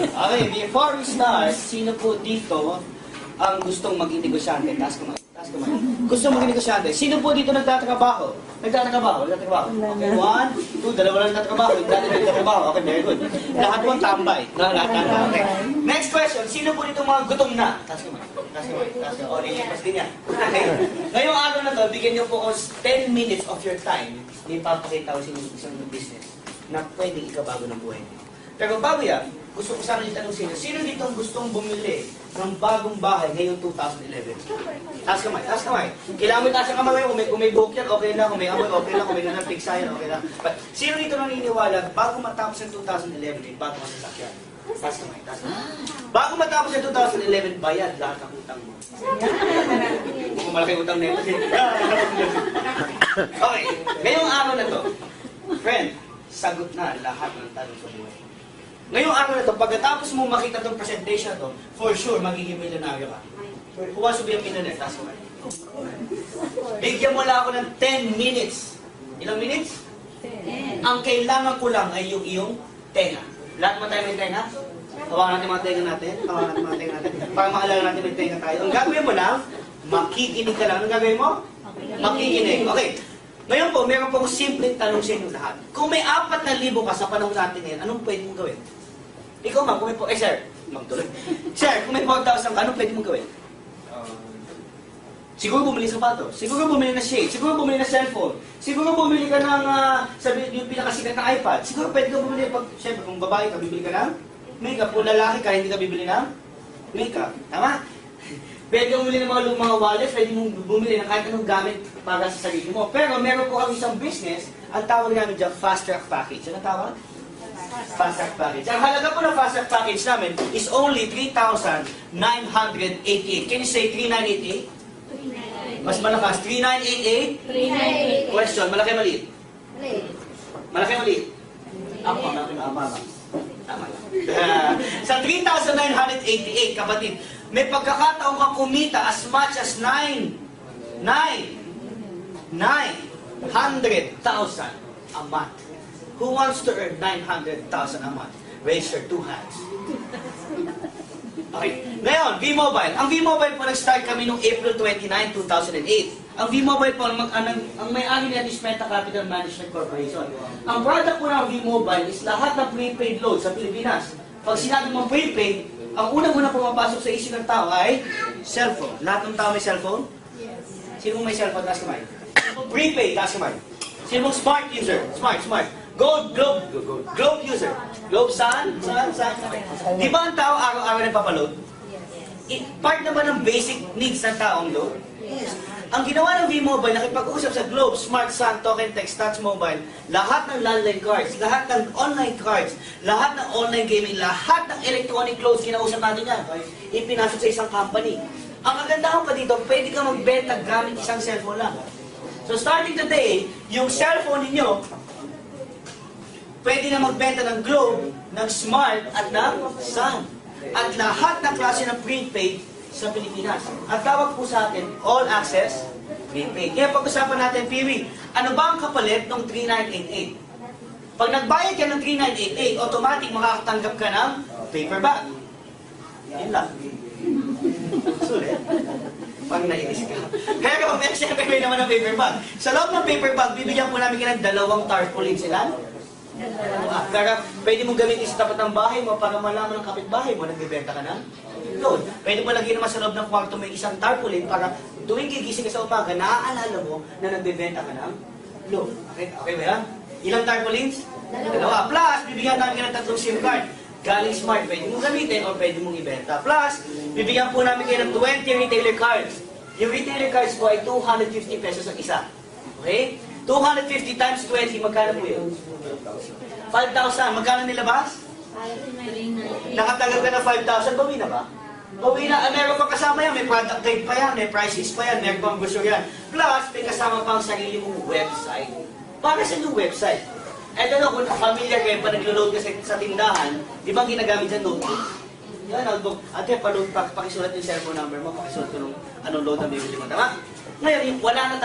Okay, before we start, sino po dito ang gustong maging negosyante? Taas kamay. Gustong maging negosyante. Sino po dito nagtatrabaho? Nagtatrabaho. Okay, 1, 2, dalawa lang nagtatrabaho. Okay, very good. Lahat po tambay. Lahat. Okay. Next question, sino po dito mga gutom na? Taas kamay. O, nilipas din yan. Okay. Ngayong araw na to, bigyan niyo po ko 10 minutes of your time. Ipapakita ko sa inyo isang business na pwedeng ikabago ng buhay niyo. Pero bago yan, gusto ko sana itanong sa inyo, sino dito ang gustong bumili ng bagong bahay ngayong 2011? Taas kamay. Kailangan mo itaas ang kamay ngayon, kung may buhok yan, okay lang, kung may amoy, okay lang, kung may ganang pigsayan, okay lang. But, sino dito naniniwala, bago matapos ang 2011, may bagong masasakyan? Taas kamay. Bago matapos ang 2011, bayad lahat ng utang mo. Kung malaki utang na ito, okay, ngayong araw na to, friend, sagot na lahat ng tanong sa buhay. Ngayong araw na ito, pagkatapos mo makita itong presentation to, for sure, magiging milyonaryo ka. Who wants to be a millionaire? Taas ko. Bigyan mo lang ako ng 10 minutes. Ilang minutes? 10. Ang kailangan ko lang ay yung iyong tenga. Lahat mo tayo may tenga? Hawakan natin mga tenga natin. Para maalala natin may tenga tayo. Ang gagawin mo lang, makikinig ka lang. Anong gagawin mo? Makikinig. Okay. Ngayon po, meron pong simpleng tanong sa inyo lahat. Kung may 4,000 ka sa panahon natin ngayon, anong pwede mong gawin? Ikaw ma'am, kung may po... sir. Magtuloy. Sir, kung may 4,000 ka, anong pwede mong gawin? Siguro bumili ng sapatos. Siguro bumili ng shade. Siguro bumili ng cellphone. Siguro bumili ka ng yung pinakasikat na iPad. Siguro pwede ka bumili siyempre, kung babae ka, bibili ka ng makeup. Kung lalaki ka, hindi ka bibili ng makeup. Tama? Pwede kang bumili ng mga wallet, pwede mong bumili ng kahit anong gamit para sa sarili mo. Pero meron po kami isang business, ang tawag namin dyan, Fast Track Package. Ano tawag? Fast Track Package. Ang halaga po ng Fast Track Package namin is only 3,988. Can you say 3,988? Mas malakas. 3,988? Question, malaki maliit? Malaki maliit? Ako, malaki maliit. Tama lang. Sa 3,988, kapatid, may pagkakataon kang kumita as much as 900,000 a month. Who wants to earn 900,000 a month? Raise your 2 hands. Okay. Ngayon, V-Mobile. Ang V-Mobile po, nag-start kami noong April 29, 2008. Ang V-Mobile po, ang may-ari niya is Meta Capital Management Corporation. Ang product po ng V-Mobile is lahat ng prepaid load sa Pilipinas. Pag sinabi mong prepaid, ang unang-unang pumapasok sa isip ng tao ay cellphone. Lahat ng tao may cellphone? Yes. Sino may cellphone? Taas kamay. Prepaid, taas kamay. Sino smart user? Smart. Globe user. Globe saan? Di ba ang tao araw-araw nagpapaload? Yes. Part naman ng basic needs ng taong load? Yes. Ang ginawa ng V-Mobile, nakipag-usap sa Globe, Smart Sun, Token Text, Touch Mobile, lahat ng landline cards, lahat ng online cards, lahat ng online gaming, lahat ng electronic clothes, kinausap natin yan. Ipinasok sa isang company. Ang kagandahan pa dito, pwede ka magbenta gamit isang cellphone lang. So starting today, yung cellphone ninyo, pwede na magbenta ng Globe, ng Smart, at ng Sun. At lahat ng klase ng prepaid sa Pilipinas. Ang tawag po sa atin, all access prepaid. Kaya pag-usapan natin, Piri, ano ba ang kapalit ng 3988? Pag nagbayad ka ng 3988, automatic makakatanggap ka ng paper bag. Yun lang. Sulit. Pag nainis ka. Pero siyempre may naman ng paper bag. Sa loob ng paper bag, bibigyan po namin ka ng 2 tarpaulin sila. Kaya pwede mong gamitin sa tapat ng bahay mo para malaman ng kapitbahay mo, nagbibenta ka ng load. Pwede mo lagyan naman sa loob ng kwarto may isang tarpaulin para tuwing gigising ka sa umaga, naaalala mo na nagbibenta ka ng load. Okay ba yan? Ilang tarpaulins? 2. Plus, bibigyan namin ka ng 3 SIM card. Galing Smart, pwede mong gamitin o pwede mong ibenta. Plus, bibigyan po namin kayo ng 20 retailer cards. Yung retailer cards po ay 250 pesos ang isa. Okay? 250 times 20, magkano po yun? 5,000. Magkano nilabas? Nakatagal ka na 5,000, bawi na ba? Bawi na. Meron pa kasama yan, may product guide pa yan, may prices pa yan, meron pang brochure yan. Plus, may kasama pang sarili mong website. Para sa yung website? I don't know kung familiar kayo, pa naglo-load ka sa tindahan, di ba ginagamit sa notebook? Yan, notebook. Ate, pakisulat yung cellphone number mo, pakisulat ko nung anong load na bibili mo. Tama? Ngayon, wala na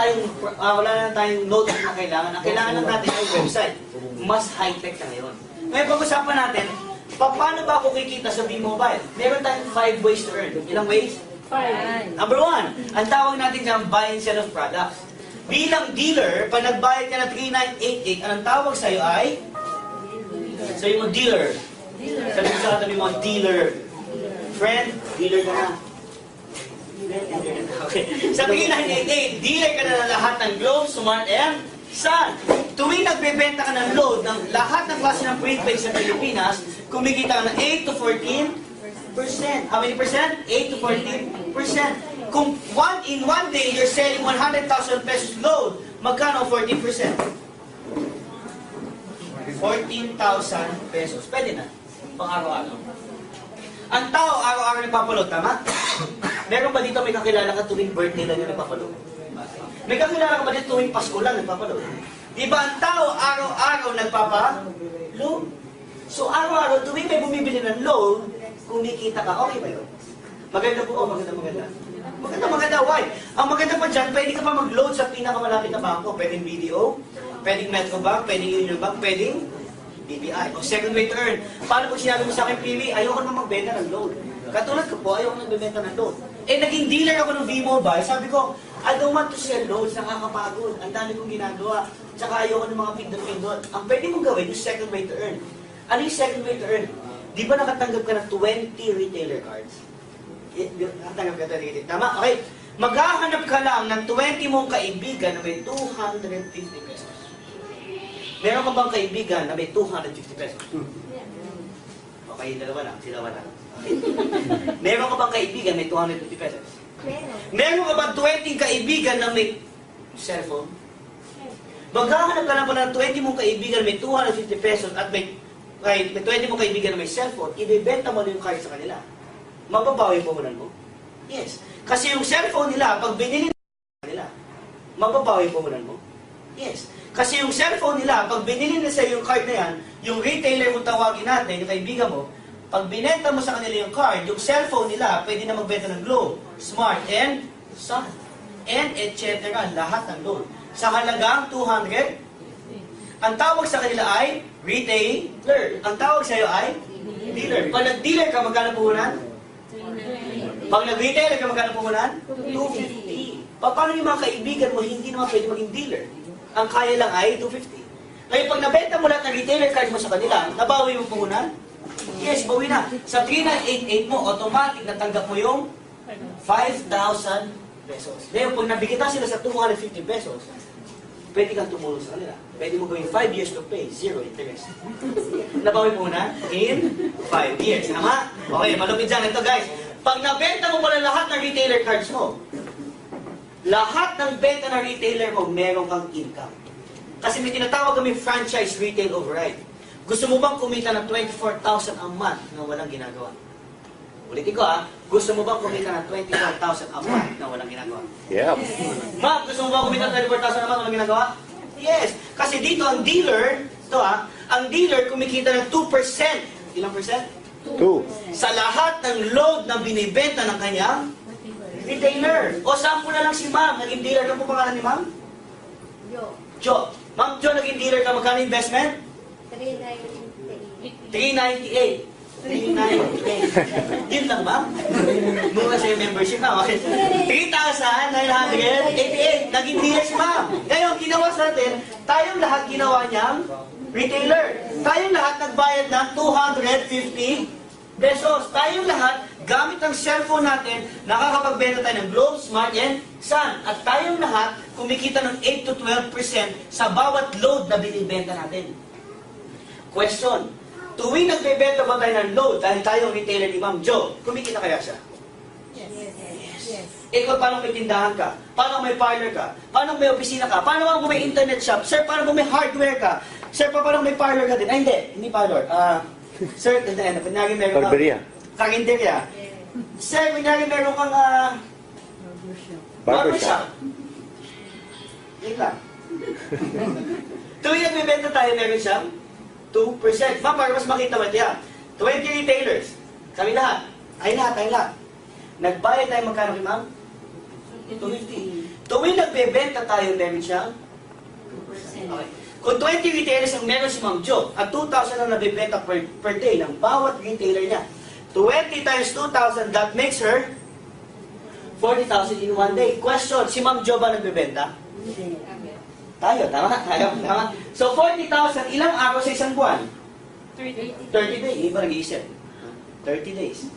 tayong notebook na kailangan. Ang kailangan lang natin ay website. Mas high-tech na ngayon. Ngayon, pag-usapan natin, Paano ba ako kikita sa V-Mobile? Meron tayong 5 ways to earn. Ilang ways? 5. Number 1, ang tawag natin dyan, buy and sell of products. Bilang dealer, pag nagbayad ka na 3988, anong tawag sa'yo ay? Sa'yo mo, dealer. Sabi mo sa katabi mo, dealer. Friend, dealer ka na. Okay. Sa 3988, dealer ka na ng lahat ng Globe, Smart, and Sun. Tuwing nagbebenta ka ng load ng lahat ng klase ng prepaid sa Pilipinas, kumikita ka ng 8 to 14%. How many percent? 8 to 14%. Kung in one day, you're selling 100,000 pesos load, magkano 14%? 14,000 pesos. Pwede na. Pang araw-araw. Ang tao, araw-araw nagpapaload, tama? Meron ba dito may kakilala ka tuwing birthday lang yung nagpapaload? May kakilala ka ba dito tuwing Pasko lang nagpapaload? Di ba ang tao, araw-araw nagpapaload? So araw-araw, tuwing may bumibili ng load, kumikita ka, okay ba yun? Maganda po, maganda. Maganda, why? Ang maganda pa dyan, pwede ka pa mag-load sa pinakamalapit na bangko. Pwedeng BDO, pwedeng Metrobank, pwedeng Union Bank, pwedeng BPI. O second way to earn. Paano kung sinabi mo sa akin, PV, ayoko naman magbenta ng load. Katulad ko po, ayoko nagbenta ng load. Eh, naging dealer ako ng V-Mobile. Sabi ko, I don't want to sell loads, nakakapagod. Ang dami kong ginagawa. Tsaka ayoko ng mga pindot-pindot. Ang pwede mong gawin yung second way to earn. Ano yung second way to earn? Di ba nakatanggap ka ng 20 retailer cards? Nakatanggap ka ng tama? Okay. Maghahanap ka lang ng 20 mong kaibigan na may 250 pesos. Meron ka bang kaibigan na may 250 pesos? Okay, dalawa lang. Sila wala. Meron ka bang kaibigan na may 250 pesos? Meron ka bang 20 kaibigan na may cellphone? Maghahanap ka lang pa ng 20 mong kaibigan na may 250 pesos at may 20 mong kaibigan na may cellphone, ibibenta mo na yung card sa kanila. Mababawi yung puhunan mo? Yes. Kasi yung cellphone nila, pag binili nila, mababawi yung puhunan mo? Yes. Kasi yung cellphone nila, pag binili na sa'yo yung card na yan, yung retailer kung tawagin natin, yung kaibigan mo, pag binenta mo sa kanila yung card, yung cellphone nila, pwede na magbenta ng Globe, Smart, and Sun, and etc. Lahat ng load. Sa halagang 200, ang tawag sa kanila ay retailer. Ang tawag sa iyo ay dealer. Pag nag-dealer ka, magkano puhunan? Pag nag-retailer ka, magkano puhunan? 250. Paano yung mga kaibigan mo, hindi naman pwede maging dealer? Ang kaya lang ay 250. Ngayon, pag nabenta mo lahat ng retailer card mo sa kanila, nabawi mo puhunan? Yes, bawi na. Sa 3988 mo, automatic natanggap mo yung 5,000 pesos. Ngayon, pag nabigita sila sa 250 pesos, pwede kang tumulong sa kanila. Pwede mo gawin 5 years to pay, 0 interest. Nabawi mo na in 5 years. Tama? Okay, malupit dyan. Ito guys, pag nabenta mo pala lahat ng retailer cards mo, lahat ng benta ng retailer mo, meron kang income. Kasi may tinatawag kami franchise retail override. Gusto mo bang kumita ng 24,000 a month na walang ginagawa? Ulitin ko gusto mo bang kumita ng 24,000 a month na walang ginagawa? Yep. Ma'am, gusto mo bang kumita ng 24,000 a month na walang ginagawa? Yes. Kasi dito ang dealer, ang dealer kumikita ng 2%. Ilang percent? 2. Sa lahat ng load na binibenta ng kanyang retailer. O sample na lang si ma'am, naging dealer ka po pangalan ni ma'am? Jo. Ma'am Jo, naging dealer ka, magkano investment? 398. 398. Yun lang, ma'am? Mura sa yung membership, ma'am. 3,988. Naging dealer si ma'am. Ngayon, ginawa sa natin, tayong lahat ginawa niyang retailer. Tayong lahat nagbayad ng 250 pesos. Tayong lahat, gamit ang cellphone natin, nakakapagbenta tayo ng Globe, Smart, and Sun. At tayong lahat, kumikita ng 8 to 12% sa bawat load na binibenta natin. Question, tuwing nagbebenta ba tayo ng load dahil tayong retailer ni Ma'am Jo, kumikita kaya siya? Yes. Ikaw, paano may tindahan ka? Paano may parlor ka? Paano may opisina ka? Paano kung may internet shop? Sir, paano kung may hardware ka? Sir, paano may parlor ka din? Ay, hindi parlor. Sir, kunyari meron kang... Barberia. Karinderya. Sir, kunyari meron kang... barbershop. Yun lang. Tuwing nagbebenta tayo, meron siyang 2%. Ma'am, para mas makita mo ito yan. 20 retailers. Kami lahat. Ay lahat. Nagbayad tayo magkano kay ma'am? 250. Tuwing nagbebenta tayo, meron siyang 2%. Okay. Kung 20 retailers ang meron si Ma'am Jo, at 2,000 ang nabibenta per day ng bawat retailer niya. 20 times 2,000, that makes her 40,000 in one day. Question, si Ma'am Jo ba nagbebenta? Tayo, tama. So 40,000, ilang araw sa isang buwan? 30 days. Iba nag-iisip. 30 days.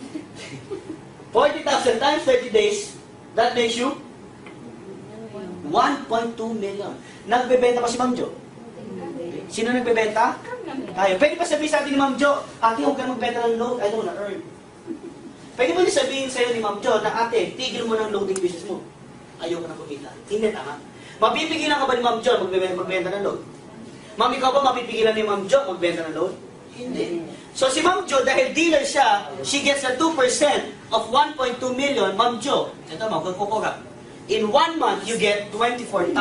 40,000 times 30 days, that makes you 1.2 million. Nagbebenta pa si Ma'am Jo? Sino nagbebenta? Tayo. Pwede pa sabihin sa atin ni Ma'am Jo, ate, huwag ka magbenta ng load, I don't wanna earn. Pwede ba sabihin sa'yo ni Ma'am Jo na ate, tigil mo ng loading business mo. Ayoko na kumita. Hindi, tama. Mapipigilan ka ba ni Ma'am Jo magbenta ng load? Ma'am, ikaw ba mapipigilan ni Ma'am Jo magbenta ng load? Hindi. So si Ma'am Jo, dahil dealer siya, she gets a 2% of 1.2 million. Ma'am Jo, ito ma'am, kukura. In 1 month, you get 24,000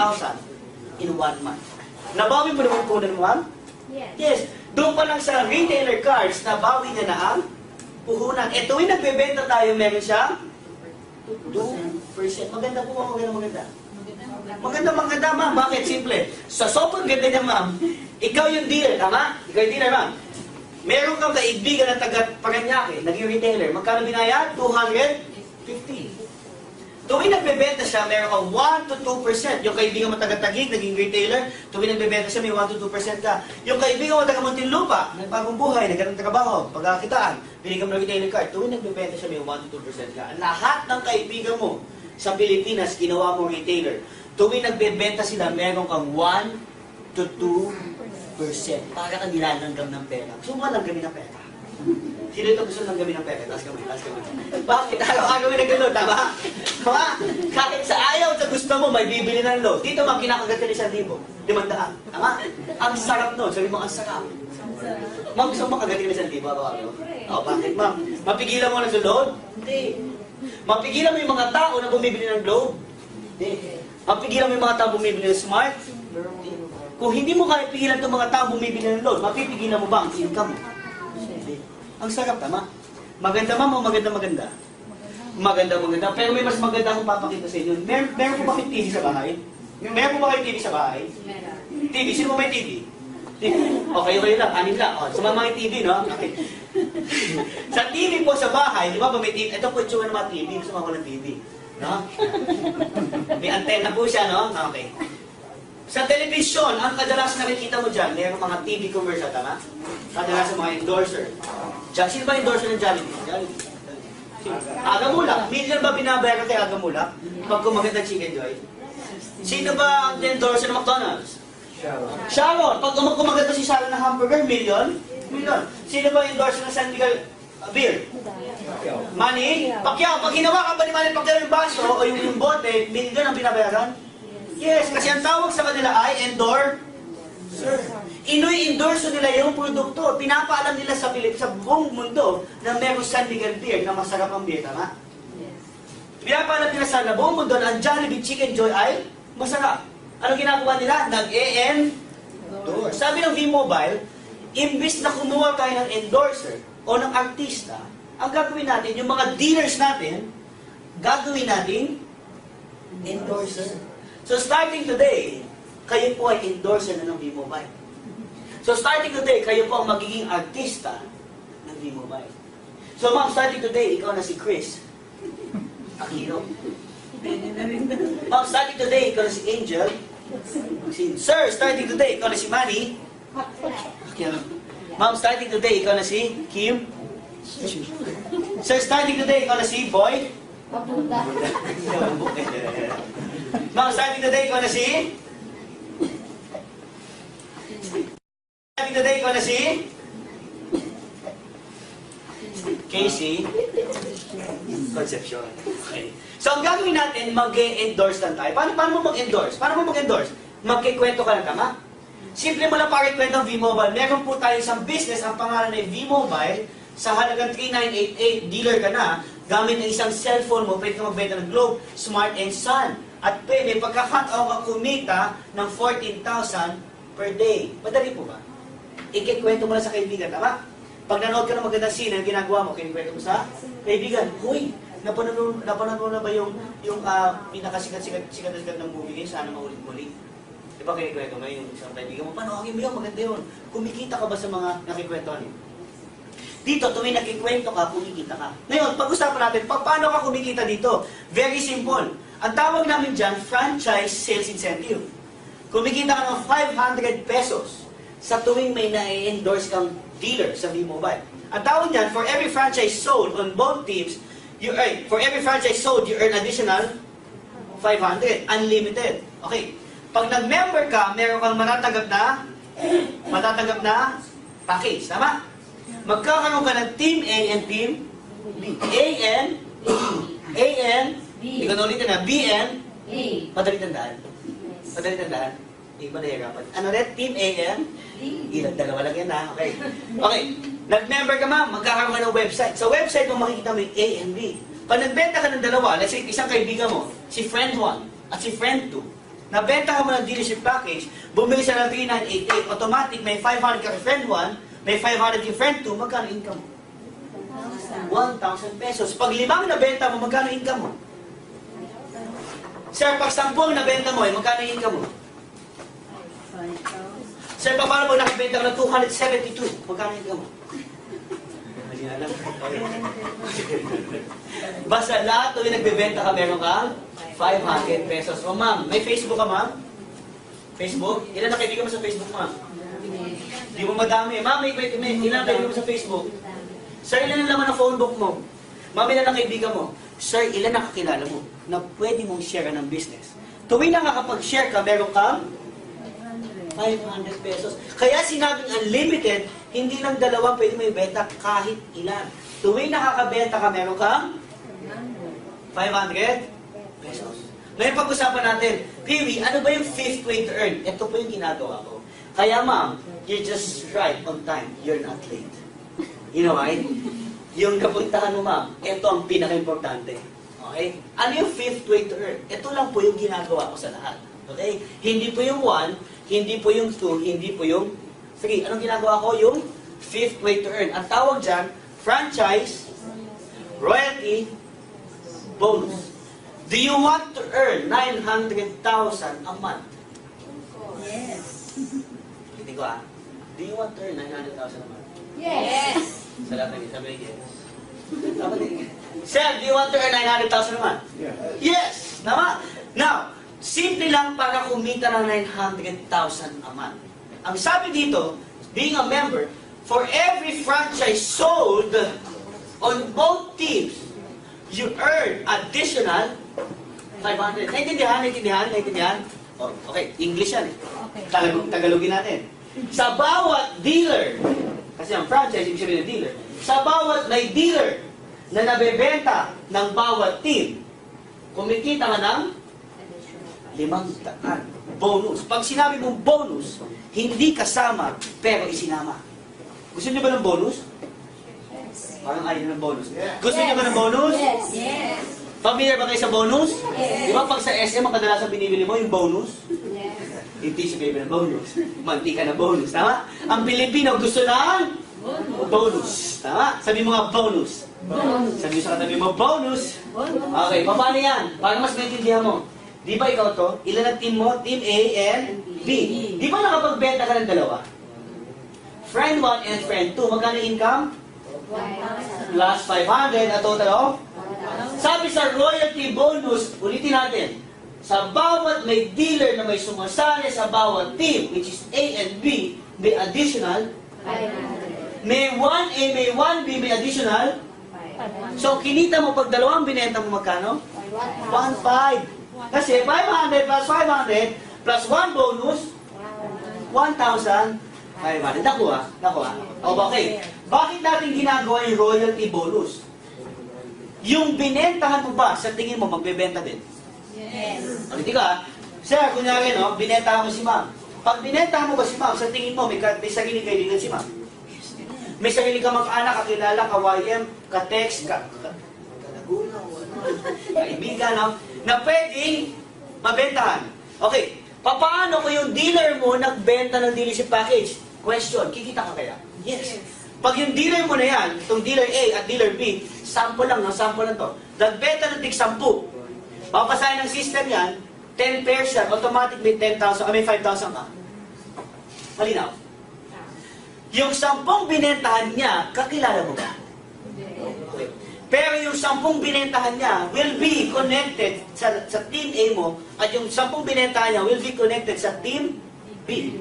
in 1 month. Nabawi mo naman po mo, ma'am? Yes. Doon pa lang sa retailer cards, nabawi niya na ang puhunan. E tuwing nagbebenta tayo, meron siya 2%. Maganda po ba? Maganda. Maganda, ma'am. Bakit? Simple. Sa sobrang ganda niya, ma'am, ikaw yung dealer, tama? Ikaw yung dealer, ma'am. Meron kang kaibigan na taga-Paranaque, naging retailer. Magkano binayad? 250. Tuwing nagbebenta siya, meron kang 1 to 2%. Yung kaibigan mo taga-Taguig, naging retailer, tuwing nagbebenta siya, may 1 to 2% ka. Yung kaibigan mo taga-Muntinlupa, nagpagong buhay, nagkaroon ng trabaho, pagkakitaan, binigyan mo ng retailer card, tuwing nagbebenta siya, may 1 to 2% ka. Lahat ng kaibigan mo sa Pilipinas, ginawa mo retailer. Tuwing nagbebenta sila, meron kang 1 to 2%. Para kang nilalanggam ng pera. Gusto mo langgamin ng pera? Sino ito gusto langgamin ng pera? Taas kami. Bakit? Araw-araw may nagano, tama? Tama? Kahit sa ayaw sa gusto mo, may bibili ng load. Dito ma'am, kinakagat ka ni 1,000. 500. Tama? Ang sarap nun. Sabi mo, ang sarap. Ma'am, gusto mo kagatin ni 1,000 araw-araw? O, bakit ma'am? Mapigilan mo na sa load? Hindi. Mapigilan mo yung mga tao na bumibili ng load? Hindi. Mapigilan mo yung mga tao bumibili ng smart? Kung hindi mo kaya pigilan itong mga tao bumibili ng load, mapipigilan mo ba ang income mo? Ang sarap, tama? Maganda ma'am o maganda? Maganda. Pero may mas maganda akong papakita sa inyo. Meron po ba kayong TV sa bahay? Meron po ba kayong TV sa bahay? Meron. TV? Sino mo may TV? Okay lang, anin lang. O, sumama yung TV, no? Okay. Sa TV po sa bahay, di ba may TV? Ito po yung mga TV. Gusto mo ako ng TV. No? May antenna po siya, no? Okay. Sa television, ang kadalasan nakikita mo dyan, mayroong mga TV commercial, tama? Kadalasan mga endorser. Sino ba endorser ng Jollibee? Agamulak. Million ba binabayaran kay Agamulak? Pag kumaganda Chicken Joy? Sino ba ang endorser ng McDonald's? Sharon. Pag kumaganda si Sharon ng hamburger, million? Sino ba endorser ng San Miguel beer? Manny? Pacquiao. Pag ginawa ka ba ni Manny Pacquiao yung baso o yung bote, million ang binabayaran? Yes, kasi ang tawag sa kanila ay endorser. Ino-endorso nila yung produkto. Pinapaalam nila sa buong mundo na meron San Miguel beer na masarap ang beer, tama? Pinapaalam nila sa buong mundo na ang Jollibee Chicken Joy ay masarap. Ano ginagawa nila? Nag-endorse. Sabi ng V-Mobile, imbis na kumuha tayo ng endorser o ng artista, ang gagawin natin, yung mga dealers natin, gagawin natin endorser. So starting today, kayo po ay endorser na ng V-Mobile. So starting today, kayo po ang magiging artista ng V-Mobile. So ma'am, starting today, ikaw na si Chris Aquino. Ma'am, starting today, ikaw na si Angel. Sir, starting today, ikaw na si Manny. Ma'am, starting today, ikaw na si Kim. Sir, starting today, ikaw na si Boy. Ma'am, starting today, ikaw na si... Starting today, ikaw na si... Casey. Concepcion. Okay. So, ang gagawin natin, mag-endorse lang tayo. Paano mo mag-endorse? Magkikwento ka lang, tama? Simple mo lang pakikwento ng V-Mobile. Meron po tayo isang business, ang pangalan ay V-Mobile. Sa halagang 3,988, dealer ka na. Gamit ang isang cellphone mo, pwede ka magbenta ng Globe, Smart, and Sun. At pwede, pagkakataon ka kumita ng 14,000 per day. Madali po ba? Ikikwento mo lang sa kaibigan, tama? Pag nanood ka ng magandang scene, ang ginagawa mo, kinikwento mo sa kaibigan, huy, napanood mo na ba yung pinakasikat ng movie ngayon, sana maulit-muli? Di ba kinikwento mo yung isang kaibigan mo, paano ang ibigan, maganda yun. Kumikita ka ba sa mga nakikwentohan niyo? Dito, tuwing nakikwento ka, kumikita ka. Ngayon, pag-usapan natin, paano ka kumikita dito? Very simple. Ang tawag namin dyan, franchise sales incentive. Kumikita ka ng 500 pesos sa tuwing may na-endorse kang dealer sa V-Mobile. Ang tawag dyan, for every franchise sold on both teams, for every franchise sold, you earn additional 500. Unlimited. Okay. Pag nag-member ka, meron kang matatanggap na package. Tama? Magkakaroon ka ng Team A and Team B. Hindi ko na ulitin na, B and Madali tandaan. Madali tandaan. Hindi ba nahihirapan? Ano rin? Team A and Ilang dalawa lang yan ha. Okay. Okay. Nag-member ka ma'am, magkakaroon ka ng website. Sa website mo makikita mo yung A and B. Pag nagbenta ka ng dalawa, let's say isang kaibigan mo, si friend 1 at si friend 2, nabenta ka mo ng dealership package, bumili siya ng 3988, automatic may 500 ka kay friend 1, may 500 kay friend 2, magkano income mo? 1,000 pesos. Pag 5 nabenta mo, magkano income mo? Sir, pag 10 nabenta mo, magkano income mo? Sir, paano pag nakabenta ka ng 272, magkano income mo? Hindi na alam. Basta lahat tuwing nagbebenta ka, meron ka 500 pesos. O ma'am, may Facebook ka ma'am? Facebook? Ilan na kaibigan mo sa Facebook ma'am? Hindi mo madami. Ma'am, may ilan na kaibigan mo sa Facebook? Sir, ilan na laman ang phone book mo? Ma'am, ilan na kaibigan mo? Sir, ilan na kakilala mo na pwede mong share ng business? Tuwing na nakakapag-share ka, meron kang 500 pesos. Kaya sinabing unlimited, hindi lang dalawa pwede mo ibenta kahit ilan. Tuwing nakakabenta ka, meron kang 500 pesos. Ngayon pag-usapan natin, Kiwi, ano ba yung 5th way to earn? Ito po yung ginagawa ko. Kaya ma'am, you're just right on time. You're not late. You know why? Yung napuntahan mo ma'am, ito ang pinaka-importante. Okay? Ano yung 5th way to earn? Ito lang po yung ginagawa ko sa lahat. Okay? Hindi po yung 1, hindi po yung 2, hindi po yung 3. Anong ginagawa ko? Yung 5th way to earn. Ang tawag dyan, franchise, royalty, bonus. Do you want to earn 900,000 a month? Yes. Hindi ko ah. Do you want to earn 900,000 a month? Yes. Sa lahat ng sabi yes. Sir, do you want to earn 900,000 a month? Yes! Tama? Now, simple lang para kumita ng 900,000 a month. Ang sabi dito, being a member, for every franchise sold on both teams, you earn additional 500. Naintindihan? Oh, okay, English yan eh. Okay. Tagalogin natin. Sa bawat dealer, kasi ang franchise, ibig sabihin ng dealer, sa bawat may dealer na nabebenta ng bawat team, kumikita ka ng 500 bonus. Pag sinabi mong bonus, hindi kasama, pero isinama. Gusto niyo ba ng bonus? Parang ayaw ng bonus. Gusto niyo ba ng bonus? Yes. Yes. Familiar ba kayo sa bonus? Yes. Di ba pag sa SM, ang kadalasan binibili mo yung bonus? Yes. Hindi siya bibili ng bonus. Mantika na bonus. Tama? Ang Pilipino gusto ng bonus. Tama? Sabi mo nga bonus. Bonus. Sabi mo sa katabi mo, bonus. Bonus. Okay, paano yan? Para mas maintindihan mo. Di ba ikaw to? Ilan ang team mo? Team A and B. Di ba nakapagbenta ka ng dalawa? Friend 1 and friend 2. Magkano income? 1,000. Plus 500 na total of? Sabi sa royalty bonus, ulitin natin. Sa bawat may dealer na may sumasali sa bawat team, which is A and B, may additional. 500. May 1A, may 1B, may additional. 500. So, kinita mo pag dalawang binenta mo magkano? 1,500. Kasi 500 plus 500 plus 1 bonus, 1,500. Nakuha? O, okay. Bakit natin ginagawa yung royalty bonus? Yung binentahan mo ba, sa tingin mo, magbebenta din? Yes. Hindi ka, sir, kunyari, no, binentahan mo si ma'am. Pag binentahan mo ba si ma'am, sa tingin mo, may sarili kaibigan si ma'am? May sarili ka mag-anak, kakilala, ka-YM, ka-text, kaibigan, no? Na pwedeng mabentahan. Okay, paano kung yung dealer mo nagbenta ng dealership package? Question, kikita ka kaya? Yes. Pag yung dealer mo na yan, itong dealer A at dealer B, sample lang to. Nagbenta ng tig 10. Papasahin ng system yan, 10 pairs yan, automatic may 10,000, may 5,000 ka. Malinaw? Yung 10 binentahan niya, kakilala mo ba? Okay. Pero yung 10 binentahan niya will be connected sa team A mo at yung 10 binentahan niya will be connected sa team B.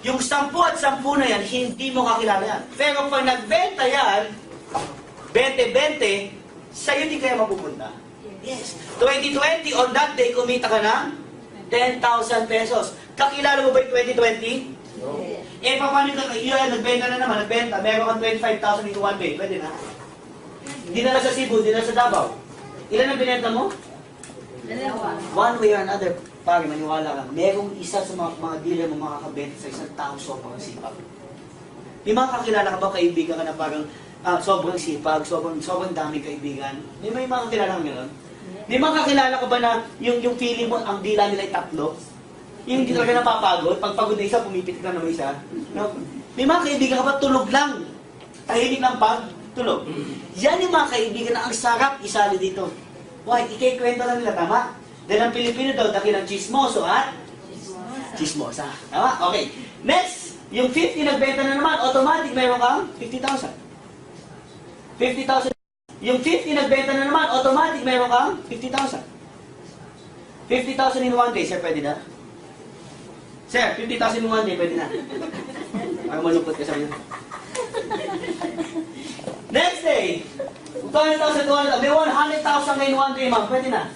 Yung 10 at 10 na yan, hindi mo kakilala yan. Pero pag nagbenta yan, 20-20, sa'yo di kaya mapupunta. Yes. 2020, on that day, kumita ka ng 10,000 pesos. Kakilala mo ba yung 2020? No. Eh, paano yun, nagbenta na naman, nagbenta, meron kang 25,000 in one day, pwede na. Dinala sa Cebu, dinala sa Davao. Ilan ang binenta mo? One way or another, pare, maniwala ka, merong isa sa mga dealer mo makakabenta sa isang tao sobrang sipag. May mga kakilala ka ba, kaibigan ka na parang sobrang sipag, sobrang dami kaibigan? May mga kakilala ka gano'n? May mga kakilala ka ba na yung feeling mo, ang dila nila ay tatlo? Yung hindi talaga napapagod, pag pagod na isa, pumipitik na naman isa. No? May mga kaibigan ka ba, tulog lang. Tahimik lang pag tulog. Yan yung mga kaibigan na ang sarap isali dito. Why? Ikikwento lang nila, tama? Dahil ang Pilipino daw, dakilang chismoso at chismosa. Tama? Okay. Next, yung 50 nagbenta na naman, automatic meron kang 50,000. 50,000. Yung 50 nagbenta na naman, automatic meron kang 50,000. 50,000 in one day, sir, pwede na? Sir, 50,000 in one day, pwede na? Parang malungkot ka sa inyo. Next day, 200,000, may 100,000 in one day, ma'am, pwede na?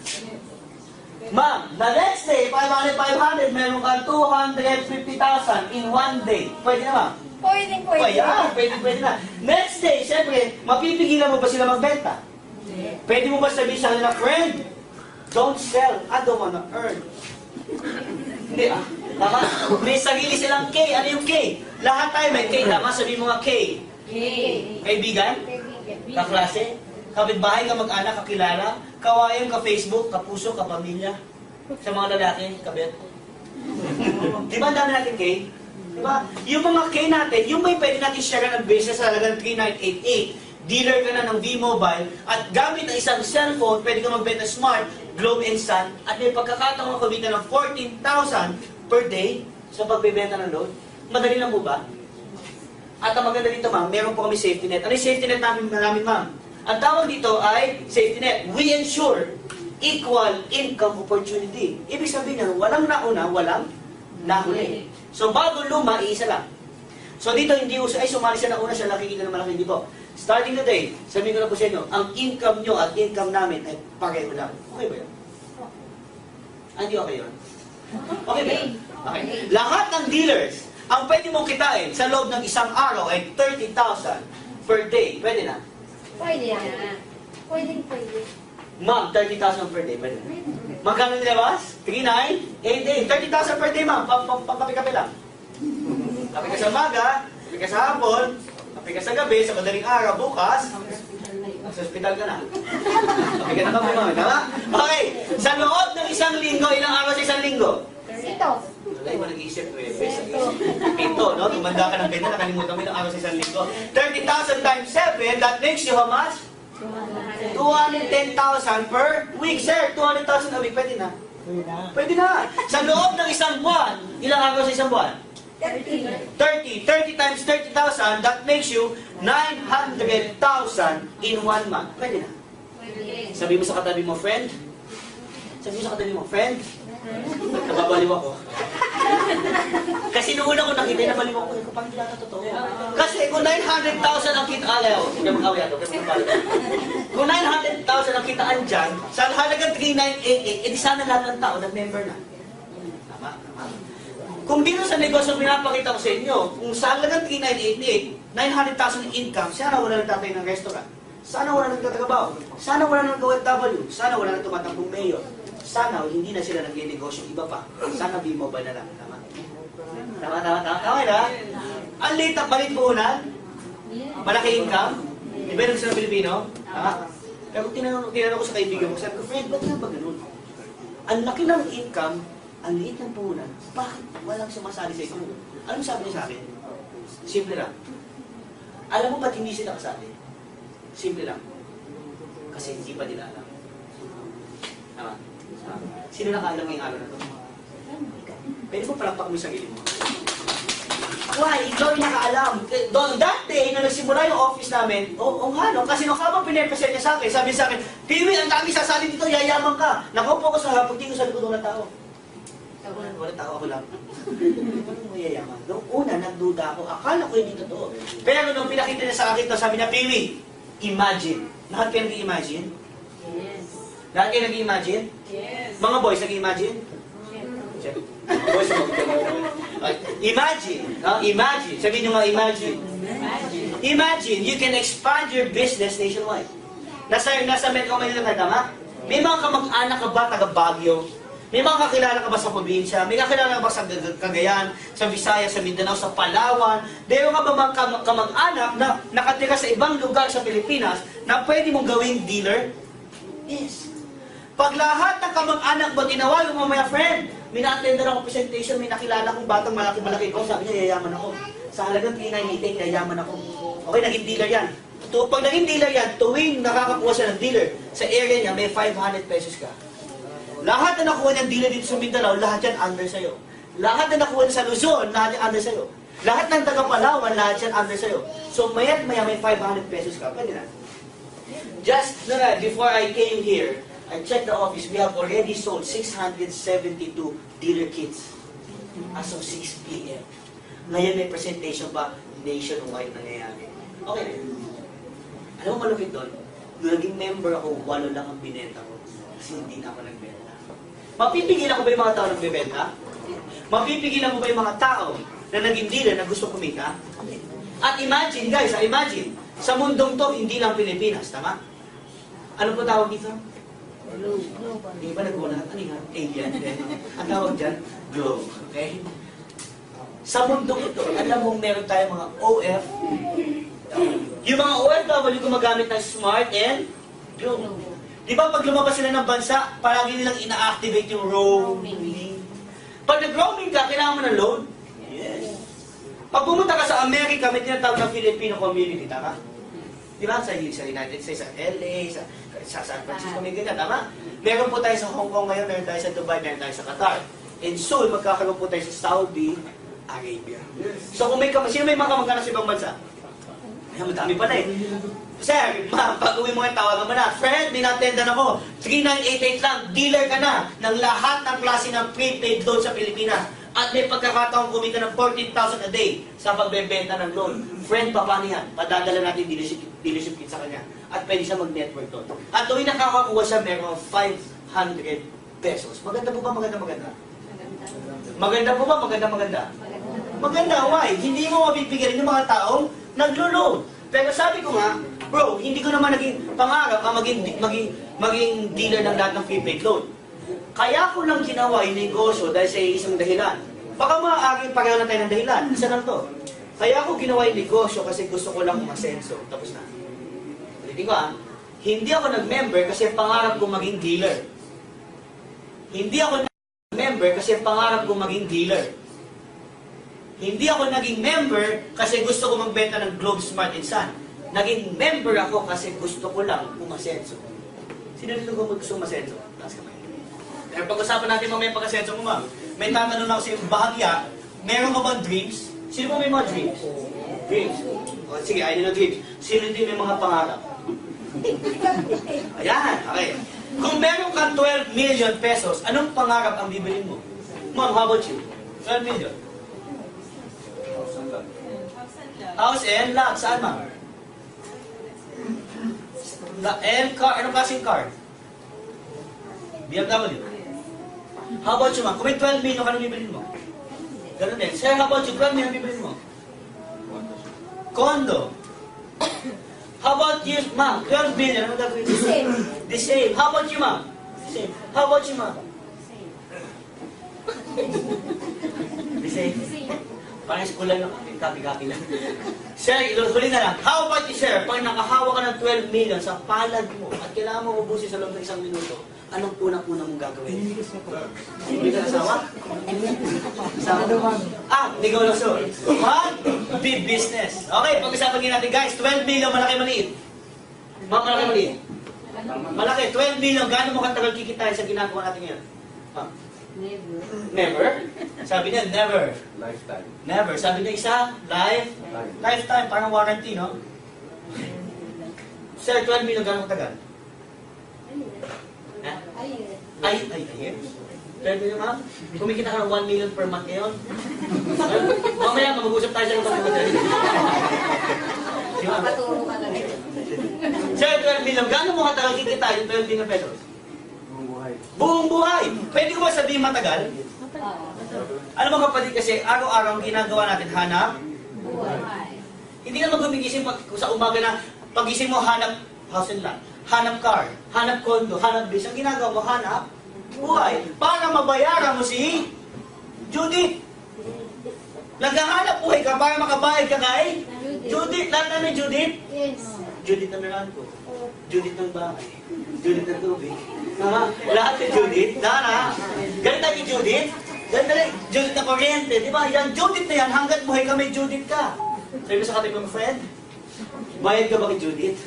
Ma'am, the next day, 500, meron kang 250,000 in one day. Pwede na, ma'am? Pwede. Pwede na. Next day, siyempre, mapipigilan mo ba sila magbenta? Pwede mo ba sabihin sa kanila, friend, don't sell, I don't wanna earn. Hindi Tama? May sarili silang K. Ano yung K? Lahat tayo may K. Tama? Sabihin mo nga K. Kaibigan? Kaklase? Kapitbahay, kamag-anak, kakilala? Kawayan, ka-Facebook, kapuso, kapamilya? Sa mga lalaki, kabet? Di ba ang dami natin K? Diba? Yung mga K natin, yung may pwede natin share ng business sa halagang 3988. Dealer ka na ng V-Mobile at gamit ang isang cellphone, pwede ka magbenta Smart, Globe Instant at may pagkakataon kumita ng 14,000 per day sa pagbebenta ng load. Madali lang po ba? At ang maganda dito, ma'am, meron po kami safety net. Ano yung safety net namin, ma'am? Ang tawag dito ay safety net. We ensure equal income opportunity. Ibig sabihin niya, walang nauna, walang nahuli. So, bago luma, iisa lang. So, dito hindi uso, ay sumali siya na una, siya nakikita ng malaki, hindi po. Starting today, sabihin ko na po sa inyo, ang income nyo at income namin ay pareho lang. Okay ba yun? Hindi okay yun? Okay ba yun? Okay. Lahat ng dealers, ang pwede mong kitain sa loob ng isang araw ay 30,000 per day. Pwede na? Pwede. Ma'am, 30,000 per day. Pwede na? Magkano nilabas? 3,988. 30,000 per day, ma'am. Pampakapi-kapi lang. Kapi ka sa umaga, kapi ka sa hapon, kapi ka sa gabi, sa madaling araw, bukas, sa ospital ka na. Kapi ka na kami, ma'am. Tama? Okay. Sa loob ng isang linggo, ilang araw sa isang linggo? Ito. Wala mo nag-iisip, Pito, no? Tumanda ka ng ganyan, nakalimutan mo ilang araw sa isang linggo. 30,000 times 7, that makes you how much? 210,000 per week, sir. 200,000 a week, pwede na? Pwede na. Sa loob ng isang buwan, ilang araw sa isang buwan? 30. 30 times 30,000, that makes you 900,000 in 1 month. Pwede na. Sabi mo sa katabi mo, friend. Nababaliw ako. Kasi noong una ko nakita, nabaliw ako. Paano hindi natin totoo? Kasi kung 900,000 ang kita, kung 900,000 ang kitaan dyan, sa halagang 3,988, edi sana lahat ng tao nag-member na. Tama? Kung dito sa negosyo pinapakita ko sa inyo, kung sa halagang 3,988, 900,000 income, sana wala nang tatay ng restaurant. Sana wala nang tatrabaho. Sana wala nang OFW. Sana wala nang tumatangkong mayor. Sana hindi na sila nag-negosyo iba pa. Sana V-Mobile na lang. Tama? Tama na? Ang late ang palit puhunan. Malaki income. Di ba yung sa Pilipino? Tama? Pero tinanong ko sa kaibigan ko, sabi ko, friend, ba't nga ba ganun? Ang laki ng income, ang liit ng puhunan, bakit walang sumasali sa ito? Ano sabi niya sa akin? Simple lang. Alam mo ba't hindi sila kasali? Simple lang. Kasi hindi pa nila alam. Tama? Sino nakaalam ngayong araw na to? Pwede mo palakpak mo yung sarili mo. Why? Ikaw yung nakaalam. That day, na nagsimula yung office namin, nga, no? Kasi nung habang pinapresent niya sa akin, sabi sa akin, Piwi, ang dami sasali dito, yayaman ka. Nakaupo ko sa hapag, tingin ko sa likod ng tao. Walang tao, ako lang. Paano mo yayaman? Noong una, nagduda ako. Akala ko hindi totoo. Pero nung pinakita niya sa akin to, sabi niya, Piwi, imagine. Lahat kayo nag-imagine? Yes. Lahat kayo nag-imagine? Yes. Mga boys, nag-imagine? Boys, imagine. Imagine. Sabihin nyo nga, imagine. Imagine, you can expand your business nationwide. Nasa Metro Manila ka, tama? May mga kamag-anak ka ba taga Baguio? May mga kakilala ka ba sa probinsya? May kakilala ka ba sa Cagayan, sa Visayas, sa Mindanao, sa Palawan? Meron ka ba mga kamag-anak na nakatira sa ibang lugar sa Pilipinas na pwede mong gawing dealer? Yes. Pag lahat ng kamag-anak mo tinawagan mo, my friend, may na-attender ako presentation, may nakilala kong batang malaki-malaki ko, sabi niya, yayaman ako. Sa halagang 398, yayaman ako. Okay, naging dealer yan. Pag naging dealer yan, tuwing nakakakuha siya ng dealer, sa area niya, may 500 pesos ka. Lahat na nakuha niyang dealer dito sa Mindanao, lahat yan under sa'yo. Lahat na nakuha niya sa Luzon, lahat yan under sa'yo. Lahat ng taga Palawan, lahat yan under sa'yo. So, maya't maya may 500 pesos ka. Pwede na. Just before I came here, I checked the office. We have already sold 672 dealer kits as of 6 p.m. Ngayon may presentation pa nationwide nangyayari. Okay. Alam mo malupit doon? Nung naging member ako, 8 lang ang binenta ko. Kasi hindi na ako nagbenta. Mapipigilan ko ba yung mga tao nagbebenta? Mapipigilan ko ba yung mga tao na naging dealer na gusto kumita? At imagine, guys, imagine, sa mundong to, hindi lang Pilipinas, tama? Ano po tawag dito? Globe. Hindi ba nagkulat? Ano nga? Alien. Ang tawag dyan? Globe. Okay? Sa mundong ito, alam mong meron tayong mga OF. Yung mga OFW gumagamit ng smart and globe. Di ba pag lumabas sila ng bansa, palagi nilang ina-activate yung roaming. Pag nag-roaming ka, kailangan mo ng loan? Yes. Pag pumunta ka sa Amerika, may tinatawag ng Filipino community, tama? Di ba? Sa United States, sa LA, sa San Francisco, may ganyan, tama? Meron po tayo sa Hong Kong ngayon, meron tayo sa Dubai, meron tayo sa Qatar. And soon, magkakaroon po tayo sa Saudi Arabia. So kung sino may mga kamag-anak sa ibang bansa? Ay, madami pala eh. Sir, pag-uwi mo yung tawagan mo na, friend, may na-attendan ako. 3988 lang, dealer ka na ng lahat ng klase ng prepaid loan sa Pilipinas. At may pagkakataong kumita ng 14,000 a day sa pagbebenta ng loan. Friend, paano yan? Padadala natin dealership kit sa kanya. At pwede siya mag-network doon. At tuwing nakakakuha siya, meron 500 pesos. Maganda po ba? Maganda? Maganda po ba? Maganda? Maganda, why? Hindi mo mabibigyan yung mga taong naglo-loan. Pero sabi ko nga, bro, hindi ko naman naging pangarap na maging dealer ng lahat ng prepaid loan. Kaya ko lang ginawa yung negosyo dahil sa isang dahilan. Baka maaaring pareho na tayo ng dahilan. Isa lang to. Kaya ko ginawa yung negosyo kasi gusto ko lang umasenso. Tapos na. Ulitin ko hindi ako nag-member kasi pangarap ko maging dealer. Hindi ako nag-member kasi pangarap ko maging dealer. Hindi ako naging member kasi gusto ko magbenta ng Globe Smart and Sun. Naging member ako kasi gusto ko lang umasenso. Sino dito ko gusto umasenso? Taas kamay. Pero pag-usapan natin mamaya pag-asenso mo, ma'am. May tatanong ako sa iyo, bahagya, meron ka bang dreams? Sino ba may mga dreams? Dreams. O, sige, ayun na dreams. Sino din may mga pangarap? Ayan, okay. Kung meron kang 12 million pesos, anong pangarap ang bibilin mo? Ma'am, how about you? 12 million. House and lot. Saan, ma'am? And car. Anong klaseng car? BMW. How about you, ma'am? Kung may 12 million, anong bibilin mo? Ganun din. Sir, how about you? 12 million, bibilin mo? Condo. How about you, ma'am? 12 million, anong gagawin mo? The same. The same. How about you, ma'am? The same. How about you, ma'am? The same. Parang eskulan lang, kapi-kapi lang. Sir, huli na lang. How about you, sir? Pag nakahawa ka ng 12 million sa palad mo at kailangan mo ubusin sa loob ng 1 minuto, anong unang-unang mong gagawin? Hindi ka asawa? Negosyo. What? Big business. Okay, pag-usapan natin guys, 12 million, malaki maliit. Ma'am, malaki maliit. Malaki, 12 million. Gaano mo katagal kikitain sa ginagawa natin ngayon? Ha? Never. Never? Sabi niya, never. Lifetime. Never. Sabi niya isa, lifetime. Parang warranty, no? Sir, 12 million, gaano katagal? Ha? Ayun. Ay, years. 12 million, ma'am? Kumikita ka ng 1 million per month ngayon? Mamaya, mag-usap tayo sa mga Di ba? Paturo ka na rin. Sir, 12 million, gaano mo katagal kikita yung 12 million pesos? Buong buhay. Buong buhay! Pwede ko ba sabihin matagal? Oo. Ano mga kapatid kasi, araw-araw ang ginagawa natin, hanap. Buhay. Hindi ka magumigising pag sa umaga na pagising mo, hanap house and lot, hanap car, hanap condo, hanap base. Ang ginagawa mo, hanap buhay. Para mabayaran mo si Judith. Naghahanap buhay ka para makabayad ka kay Judith. Lahat na Judith. Yes. Judith ng meron ko. Judith ng bahay. Judith ng tubig. Lahat ni Judith. Dara. Ganito ni Judith. Ganito rin. Judith na kuryente. Di ba? Yan, Judith na yan. Hanggat buhay ka, may Judith ka. Sabi mo sa katabi mong friend, bayad ka ba kay Judith?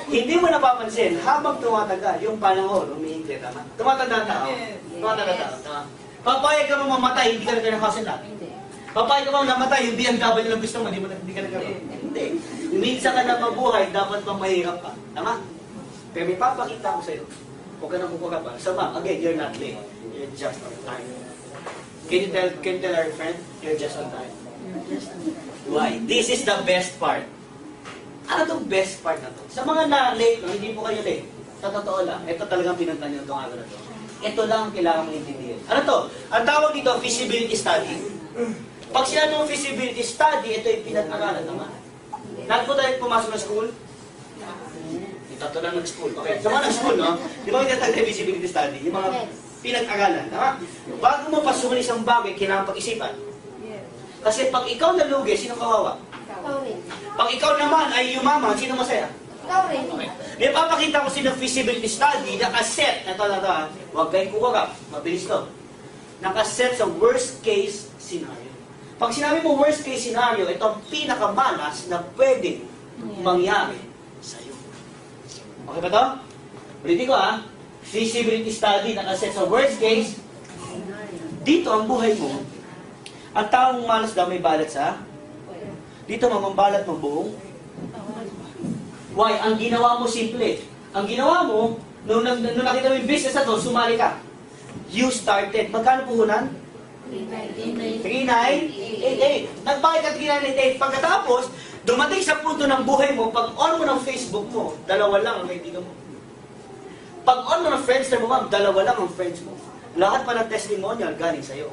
Hindi mo napapansin, habang tumatagal, yung panahon, umiikli, tama? Tumatanda ang tao. Tumatanda ang tao. Tama? Papayag ka mo mamatay, hindi ka nagkaroon ng house and lot. Hindi. Papayag ka mo namatay, yung BMW lang gusto mo, hindi ka nagkaroon. Hindi. Minsan ka na mabuhay, dapat bang mahirap ka. Tama? Pero may papakita ko sa'yo. Huwag ka na kukuha pa. So ma'am, again, you're not late. You're just on time. Can you tell our friend, you're just on time? Why? This is the best part. Ano itong best part na to? Sa mga na-late, hindi po kayo late. Sa totoo lang, ito talagang pinunta niyo itong araw na to. Ito lang ang kailangan mong intindihin. Ano to? Ang tawag dito, feasibility study. Pag sinabi mong feasibility study, ito yung pinag-aralan naman. Lahat po tayo pumasok na school? Yung tatlo lang nag-school. Okay, sa mga nag-school, no? Di ba yung tatag feasibility study? Yung mga pinag-aralan, tama? Bago mo pasukin isang bagay, kailangan pag-isipan. Kasi pag ikaw nalugi, sino kawawa? Ikaw rin. Pag ikaw naman ay yumaman, sino masaya? Ikaw rin. Okay. May papakita ko sa feasibility study, nakaset, ito ha, huwag kayong kukurap, mabilis to. Nakaset sa worst case scenario. Pag sinabi mo worst case scenario, ito ang pinakamalas na pwedeng mangyari sa'yo. Okay ba to? Ulitin ko ha, feasibility study, nakaset sa worst case, dito ang buhay mo, ang taong malas daw may balat sa, dito mamambalat mo buong. Why? Ang ginawa mo simple. Ang ginawa mo, nung nakita mo yung business na to, sumali ka. You started. Magkano puhunan? 3,988. Nagbayad ka 3,988. Pagkatapos, dumating sa punto ng buhay mo, pag on mo ng Facebook mo, dalawa lang ang kaibigan mo. Pag on mo ng Friendster mo, ma'am, dalawa lang ang friends mo. Lahat pa ng testimonial galing sa'yo.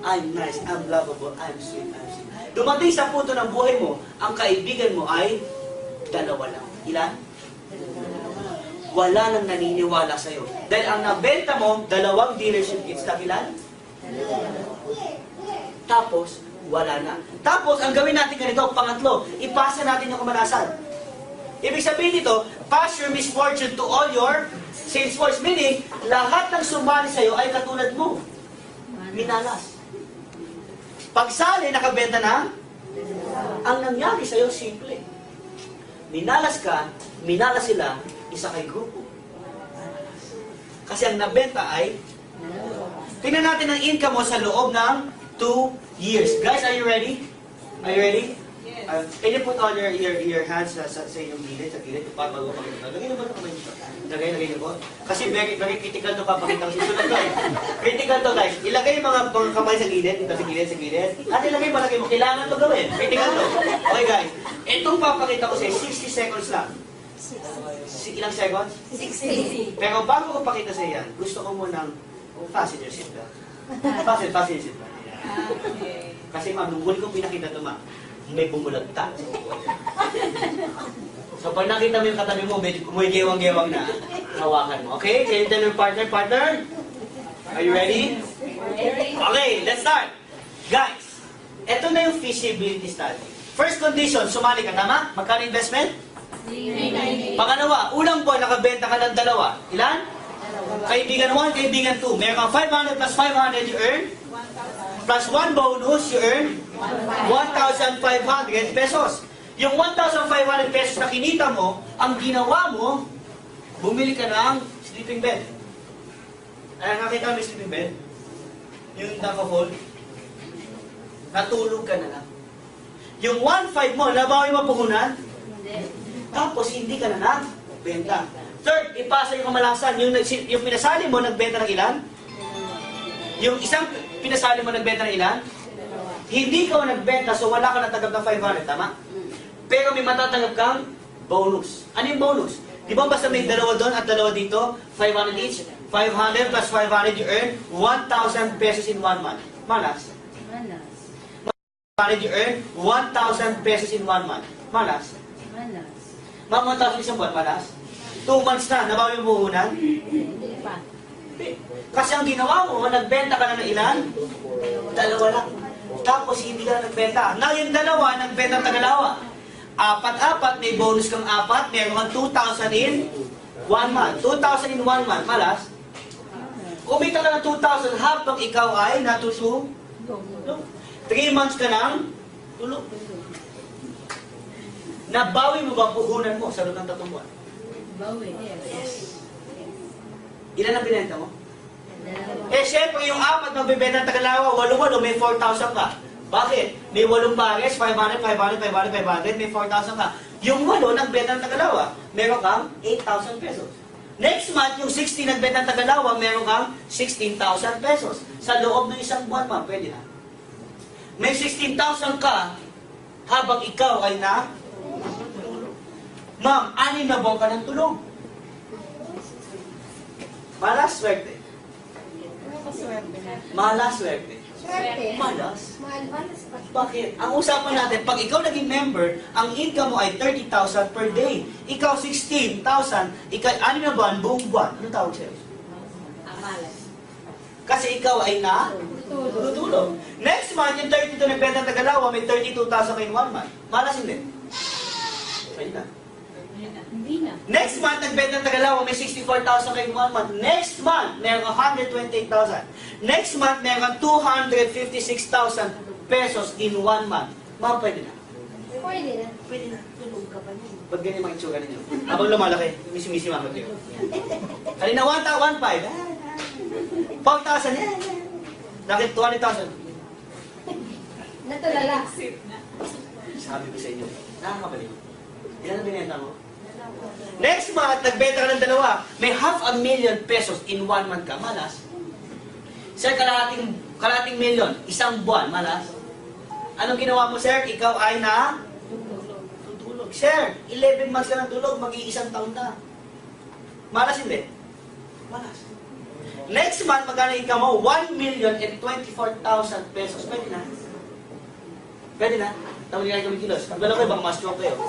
I'm nice, I'm lovable, I'm sweet, I'm sweet. Dumating sa punto ng buhay mo, ang kaibigan mo ay dalawa lang. Ilan? Wala nang naniniwala sa'yo. Dahil ang nabenta mo, 2 dealership kits na ilan? Tapos, wala na. Tapos, ang gawin natin ganito, pangatlo, ipasa natin yung kamalasan. Ibig sabihin nito, pass your misfortune to all your sales force. Meaning, lahat ng sumali sa'yo ay katulad mo. Minalas. Pagsali, nakabenta na, ang nangyari sa'yo, simple. Minalas ka, minalas sila, isa kay grupo. Kasi ang nabenta ay, tingnan natin ang income mo sa loob ng 2 years. Guys, are you ready? Are you ready? Can you put all your hands sa inyong gilid, sa gilid, para bago pakita. Lagay naman ako dito. Lagay niyo po. Kasi very critical to papakita ko sa susunod ko. Critical to guys. Ilagay yung mga kamay sa gilid, dito sa gilid. At ilagay mo. Kailangan to gawin. Critical to. Okay guys. Itong papakita ko sa 60 seconds lang. Ilang seconds? 60. Pero bago ko pakita sa yan, gusto ko munang fasten your seatbelt. Fasten your seatbelt. Kasi ma'am, nung huli kong pinakita ito ma'am, may bumulagta. So pag nakita mo yung katabi mo, may gewang-gewang na, hawakan mo. Okay? Can you tell your partner? Are you ready? Okay, let's start. Guys, eto na yung feasibility study. First condition, sumali ka, tama? Magkano investment? Pangalawa, unang buwan nakabenta ka ng 2. Ilan? Kaibigan 1, kaibigan 2. Meron kang 500 plus 500 you earn. Plus 1 bonus, you earn 1,500 pesos. Yung 1,500 pesos na kinita mo, ang ginawa mo, bumili ka ng sleeping bed. Ay, nakita mo yung sleeping bed? Yung naka-fold? Natulog ka na lang. Yung 1,500 mo, nabawi mo puhunan, Hindi. tapos hindi ka na nagbenta. Third, ipasa yung kamalasan. Yung pinasali mo, nagbenta ng ilan? Yung isang pinasali mo, nagbenta ng ilan? Hindi ka nagbenta, so wala ka natanggap ng 500, tama? Pero may matatanggap kang bonus. Ano yung bonus? Di ba basta may dalawa doon at dalawa dito? 500 each? 500 plus 500, you earn 1,000 pesos in 1 month. Malas. Malas. 500, you earn 1,000 pesos in 1 month. Malas. Malas. Ma'am, 1,000 isang buwan, malas. 2 months na, nabawi mo buhunan? Hindi pa. Kasi ang ginawa mo, nagbenta ka na ng ilan? Dalawa lang. Tapos hindi ka na nagbenta. Now yung dalawa, nagbenta ng tagalawa. Apat-apat, may bonus kang apat, meron kang 2,000 in 1 month. 2,000 in 1 month, malas. Kumita ka ng 2,000 habang ikaw ay natutulog. 3 months ka nang tulog. Nabawi mo ba puhunan mo sa loob ng 3 buwan? Bawi. Yes. Ilan ang binenta mo? Dalawa. Eh, syempre, yung apat na bibenta ng Tagalawa, 8-8, may 4,000 ka. Bakit? May 8 pares, 500, 500, 500, 500, may 4,000 ka. Yung 8, nagbenta ng Tagalawa, meron kang 8,000 pesos. Next month, yung 16 nagbenta ng Tagalawa, meron kang 16,000 pesos. Sa loob ng isang buwan, ma'am, pwede na. May 16,000 ka habang ikaw ay na ma'am, 6 na buwan ka ng tulong. Malas swerte. Malas swerte. Swerte. Malas. Malas pa. Bakit? Ang usapan natin, pag ikaw naging member, ang income mo ay 30,000 per day. Ikaw 16,000, ikaw 6 na buwan, buong buwan. Ano tawag sa'yo? Malas. Kasi ikaw ay na tutulog. Next month, yung 32 na benta ng Tagalawa, may 32,000 kayo in 1 month. Malas hindi. Pwede na. Hindi na. Next month, nagbenta ng Tagalawa, may 64,000 kayo in 1 month. Next month, meron kang 128,000. Next month, meron kang 256,000 pesos in 1 month. Ma'am, pwede na. Pwede na. Pwede na. Tulog ka pa niya. Ba't ganyan mga itsura ninyo? Habang lumalaki, misi-misi mama kayo. Halina, 1,1,500. 4,000. Bakit 200,000? Natulala. Sabi ko sa inyo, nakakabalik. Ilan ang binenta mo? Next month, nagbenta ka ng dalawa. May 500,000 pesos in 1 month ka. Malas. Sir, kalahating milyon. Isang buwan. Malas. Anong ginawa mo, sir? Ikaw ay na tutulog. Sir, 11 months ka ng tulog. Mag-iisang taon na. Malas hindi? Malas. Next month, magkano income mo? 1,024,000 pesos. Pwede na. Pwede na. Tama niya kami kilos. Ang dalawa kayo, baka ma-stroke kayo.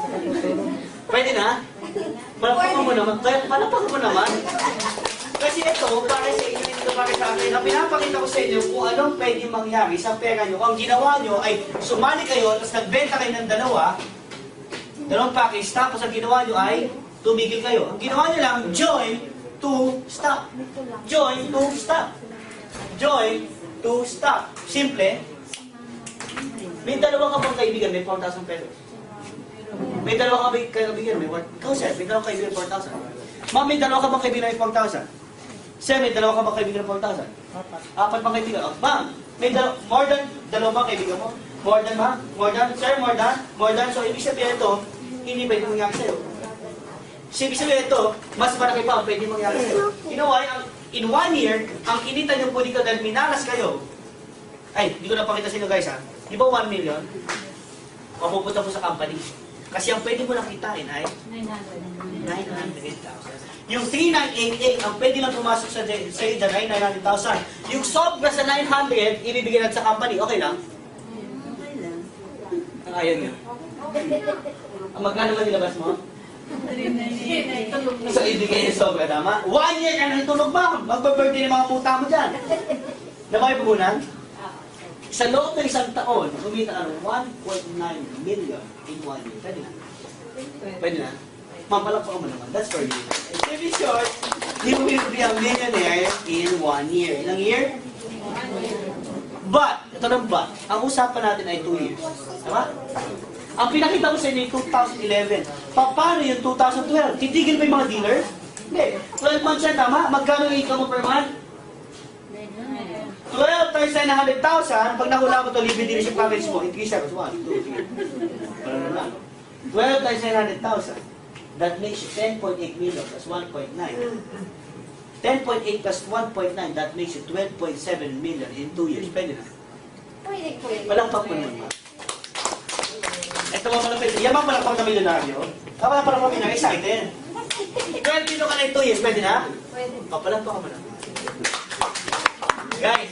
Pwede na? Palapakan mo naman. Kaya palapakan mo naman. Kasi ito, para sa inyo, ito para sa akin, na pinapakita ko sa inyo kung anong pwede mangyari sa pera nyo. Ang ginawa nyo ay sumali kayo, tapos nagbenta kayo ng dalawang package, tapos ang ginawa nyo ay tumigil kayo. Ang ginawa nyo lang, join to stop. Join to stop. Join to stop. Simple. May dalawa ka bang kaibigan, may 4,000 pesos. May dalawa ka bang kaibigan, may 4,000. Ikaw, sir, may dalawa ka kaibigan, 4,000. Ma'am, may dalawa ka bang kaibigan, may 4,000. Sir, may dalawa ka bang kaibigan, 4,000. Apat pang kaibigan. Oh, ma'am, may more than dalawa bang kaibigan mo? More than, ma'am? More than? Sir, more than? More than? So, ibig sabihin ito, hindi pwede mangyari sa'yo. So, ibig sabihin ito, mas malaki pa ang pwede mangyari sa'yo. You know why? In 1 year, ang kinita niyo po dito dahil minalas kayo, ay, hindi ko napakita sa inyo guys ha. Di ba 1 million? Mapupunta po sa company. Kasi ang pwede mo lang kitain ay 900,000. Yung 3,988, ang pwede lang pumasok sa sa'yo dyan ay 900,000. Yung sobra sa 900, ibibigay natin sa company. Okay lang? Okay lang. Ang ayaw niyo. Ang magkano ba nilabas mo? So, ibigay yung sobra, tama? 1 year ka nang tulog ba? Magpa-birthday ng mga puta mo dyan. Na may puhunan? Sa loob ng isang taon, kumita ka ng 1.9 million in 1 year. Pwede na? Pwede na? Mampalakpakan mo naman. That's for you. To be short, you will be a millionaire in 1 year. Ilang year? But, ito ng but, ang usapan natin ay 2 years. Tama? Ang pinakita ko sa inyo yung 2011. Paano yung 2012? Titigil ba yung mga dealers? Hindi. 12 months yan, tama? Magkano yung income mo per month? 12 times 900,000, pag nahula mo ito, libre dealership coverage mo, increase siya. 1, 2, 3. 12 times 900,000. That makes you 10.8 million plus 1.9. 10.8 plus 1.9, that makes you 12.7 million in 2 years. Pwede na. Pwede. Walang pa naman. Ito mga malapit. Yaman pa lang pang na milyonaryo. Kapala pa lang kami na excited. 12 million ka na in 2 years. Pwede na? Pwede. Kapalan pa ka mo na. Guys,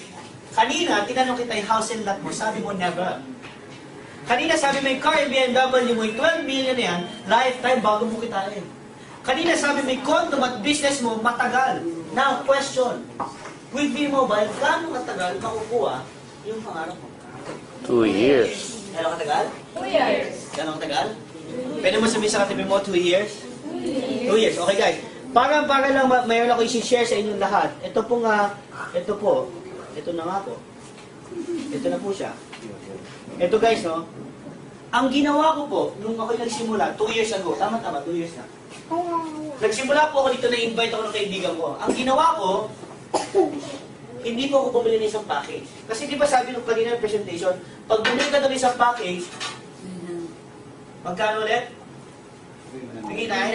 kanina, tinanong kita yung house and lot mo. Sabi mo, never. Kanina, sabi mo yung car and BMW mo, yung 12 million na yan, lifetime bago mo kitain. Kanina, sabi mo yung condo at business mo, matagal. Now, question. With V-Mobile, gaano katagal makukuha yung pangarap mo? 2 years. Gaano katagal? 2 years. Gaano katagal? Pwede mo sabihin sa katibi mo, 2 years? 2 years. Okay, guys. Para lang mayroon ako i-share sa inyong lahat. Ito po nga, ito na nga po. Ito na po siya. Ito guys, no? Ang ginawa ko po, nung ako'y nagsimula, 2 years ago, tama, 2 years na. Nagsimula po ako dito, na-invite ako ng kaibigan ko. Ang ginawa ko, hindi po ako bumili ng isang package. Kasi di ba sabi nung kanina ng presentation, pag bumili ka ng isang package, magkano ulit? Tingin na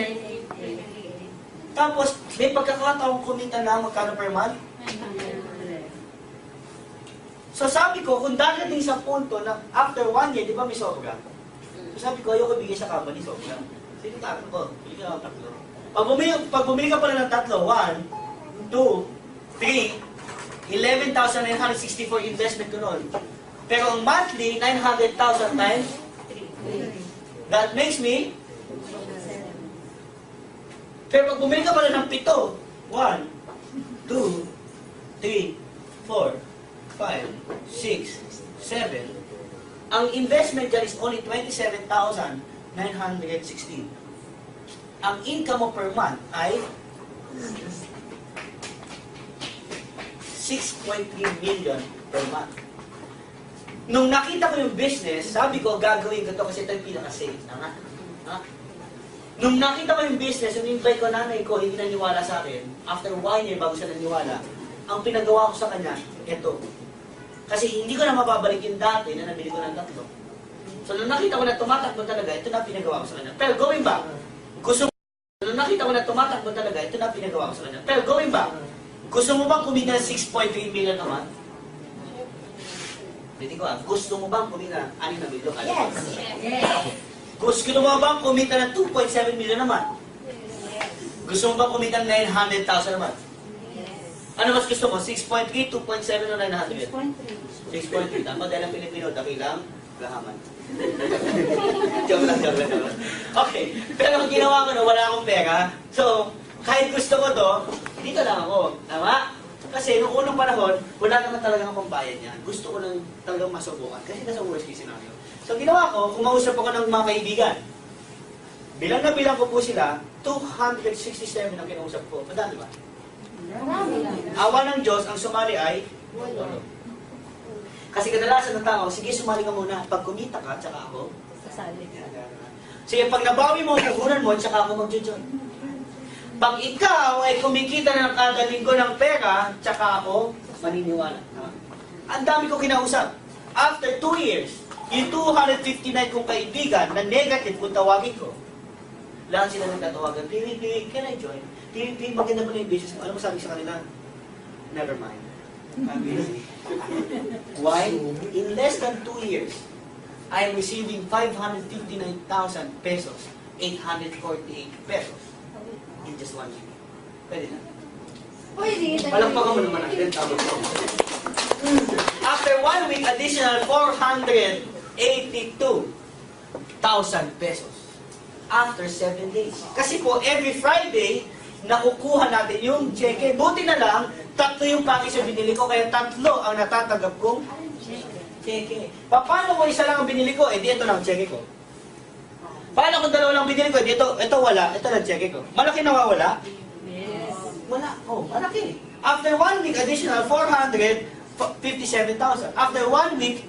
Tapos, may pagkakataong kumita na magkano per month? So sabi ko, kung darating sa punto na after 1 year, di ba may sobra? So sabi ko, ayoko bigay sa company sobra. Sige, tatlo ko. Bili ka ng tatlo. Pag bumili ka pala ng tatlo, 1, 2, 3, 11,964 investment ko nun. Pero ang monthly, 900,000 times 3. That makes me. Pero pag bumili ka pala ng 7, 1, 2, 3, 4, 5, 6, 7. Ang investment dyan is only 27,916. Ang income mo per month ay 6.3 million per month. Nung nakita ko yung business, sabi ko, gagawin ko to kasi ito yung pinaka-safe. Tama? Ha? Nung nakita ko yung business, yung invite ko nanay ko, hindi naniwala sa akin. After 1 year bago siya naniwala, ang pinagawa ko sa kanya, ito. Kasi hindi ko na mababalik yung dati na nabili ko ng tatlo. So nung nakita ko na tumatakbo talaga, ito na pinagawa ko sa kanya. Pero going back, nung nakita ko na tumatakbo talaga, ito na pinagawa ko sa kanya. Pero going back, gusto mo bang kumita ng 6.3 million a month? Hindi ko gusto mo bang kumita ng 6 na million? Yes. Gusto mo bang kumita ng 2.7 million a month? Gusto mo bang kumita ng 900,000 a month? Ano mas gusto mo? 6.3, 2.7 o 900? 6.3. Tama dahil ang Pilipino, dakilang gahaman. joke lang. Okay. Pero ang ginawa ko na, wala akong pera. So, kahit gusto ko to, dito lang ako. Tama? Kasi noong unang panahon, wala naman talaga akong bayad niya. Gusto ko lang talagang masubukan. Kasi nasa worst case scenario. So, ginawa ko, kumausap ako ng mga kaibigan. Bilang na bilang ko po sila, 267 ang kinausap ko. Madami ba? Awa ng Diyos, ang sumali ay 8. Kasi kadalasan ng tao, sige sumali ka muna. Pag kumita ka, tsaka ako. Sige, pag nabawi mo, puhunan mo, tsaka ako mag-join. Pag ikaw ay kumikita ng kada linggo ng pera, tsaka ako maniniwala. Ang dami ko kinausap. After 2 years, yung 259 kong kaibigan na negative kung tawagin ko, lahat sila nagtatawagan, Pili, can I join? Pili, maganda ba na yung business mo? Alam mo sabi sa kanila? Never mind. I'm busy. Why? In less than 2 years, I am receiving 559,000 pesos, 848 pesos in just 1 year. Pwede na. Pwede. Palampakan mo naman ang ilang tawag ko. After 1 week, additional 482,000 pesos. After 7 days. Kasi po, every Friday, nakukuha natin yung cheque. Buti na lang, 3 yung package na binili ko, kaya 3 ang natatanggap kong cheque. Paano kung isa lang ang binili ko? Eh, di ito lang ang cheque ko. Paano kung 2 lang binili ko? Eh, di ito wala. Ito lang cheque ko. Malaki nawawala? Yes. Wala. Oh, malaki. After 1 week, additional 57,000. After 1 week,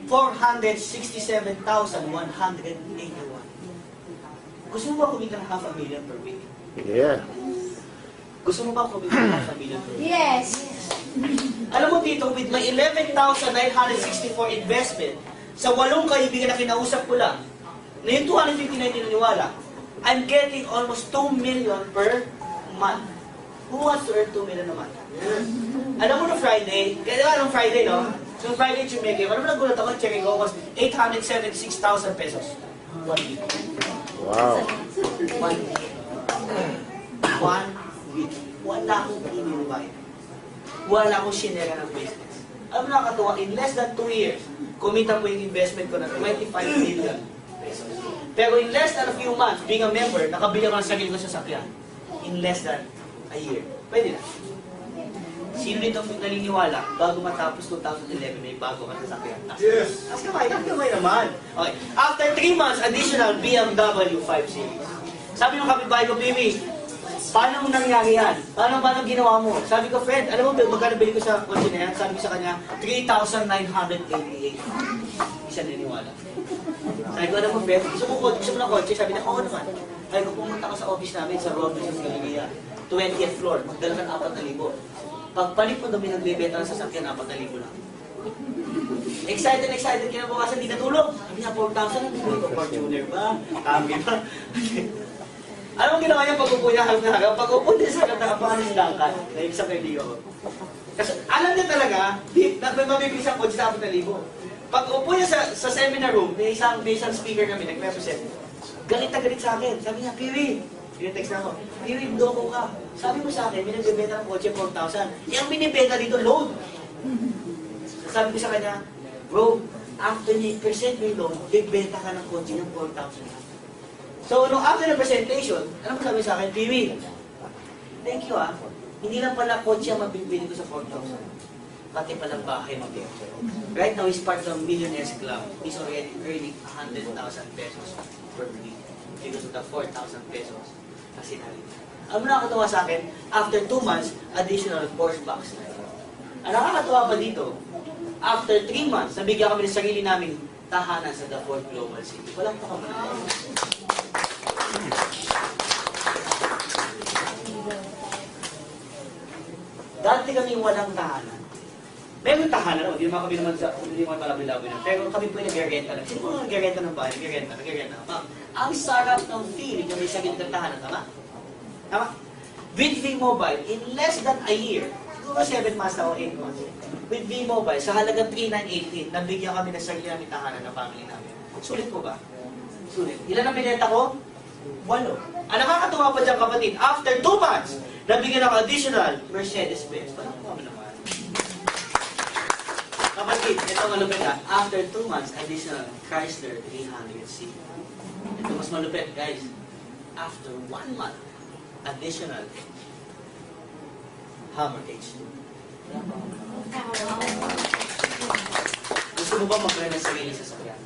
467,181. Gusto mo ba kumita ng half a million per week? Yeah. Gusto mo ba kumita ng half a million per week? Yes. Alam mo dito, with my 11,964 investment, sa 8 kaibigan na kinausap ko lang, na yung 259 tinaniwala, I'm getting almost 2 million per month. Who wants to earn 2 million a month? Alam mo na Friday, kaya anong Friday, no? So Friday, Chumeke, alam mo nagulat ako, checking ko, was 876,000 pesos. 1 week. Wow. 1 week. 1 week. Wala akong iniluwain. Wala akong sinera ng business. Alam mo nakakatuwa, in less than 2 years, kumita po yung investment ko na 25 million pesos. Pero in less than a few months, being a member, nakabili ako ng sarili ko sa sakyan. In less than a year. Pwede na. Sino dito naniniwala, bago matapos 2011, may bago ka sa sakyan? Yes! As kamay naman. Okay. After 3 months, additional BMW 5 Series. Sabi ng kapitbahay ko, baby, paano mo nangyari yan? Paano ginawa mo? Sabi ko, Fred, alam mo, magkano bili ko sa kotse na yan? Sabi ko sa kanya, 3,988. Isa naniniwala. Sabi ko, alam mo, Fred, gusto mo ng kotse? Sabi niya, oo naman. Sabi ko, pumunta ka sa office namin sa Robinson Galleria, 20th floor, magdala ka ng 4,000. Pagpalit mo dami ng bebenta ng sasakyan, 4,000 lang. Excited kinabukasan, di natulog. Sabi niya, 4,000 lang. Fortuner ba? Kami ba? Alam mo ginawa niya pag-upo niya harap na harap? Pag-upo niya sa harap na harap, pangalis lang ka. Naibig sa kaibigan ko. Kasi alam niya talaga, may mabibili siyang kotse sa 4,000. Pag-upo niya sa seminar room, may isang speaker kami, nag-represent. Galit na galit sa akin. Sabi niya, Piwi, text na ako, Piwi, doko ka. Sabi mo sa akin, may nagbibenta ng kotse 4,000. Yung binibenta dito, load. Sabi ko sa kanya, bro, after ni present mo yung loan, bibenta ka ng kotse ng 4,000. So, nung after the presentation, ano mo sabi sa akin, Piwi, thank you ah. Hindi lang pala kotse ang mabibili ko sa 4,000. Pati palang bahay mabibili. Right now, he's part of the Millionaires Club. He's already earning 100,000 pesos per week because of the 4,000 pesos na sinali. Ang nakakatawa sa akin, after 2 months, additional Porsche box na. Ang nakakatawa pa dito, after 3 months, nabigyan kami ng sarili naming tahanan sa The Fort Global City. Walang pa kami. Dati kami walang tahanan. Meron tahanan, hindi naman palabi-labi na. Pero kami po yung nag-renta lang. Sino po nag-renta ng bahay? Nag-renta. Ang sarap ng feeling na may saglit ng tahanan, tama? Tama? With V-Mobile, in less than a year, siguro 7 months na o 8 months, with V-Mobile, sa halagang 3,988, nabigyan kami ng sarili namin tahanan ng family namin. Sulit po ba? Sulit. Ilan ang binenta ko? 8. Ang nakakatuwa pa dyan, kapatid, after 2 months, nabigyan ako additional Mercedes-Benz. Parang kami naman. Kapatid, ito malupit ha. After 2 months, additional Chrysler 300C. Ito mas malupit, guys. After 1 month, additional Hummer H2. Gusto mo ba mag-rent ng sarili sa sakyan?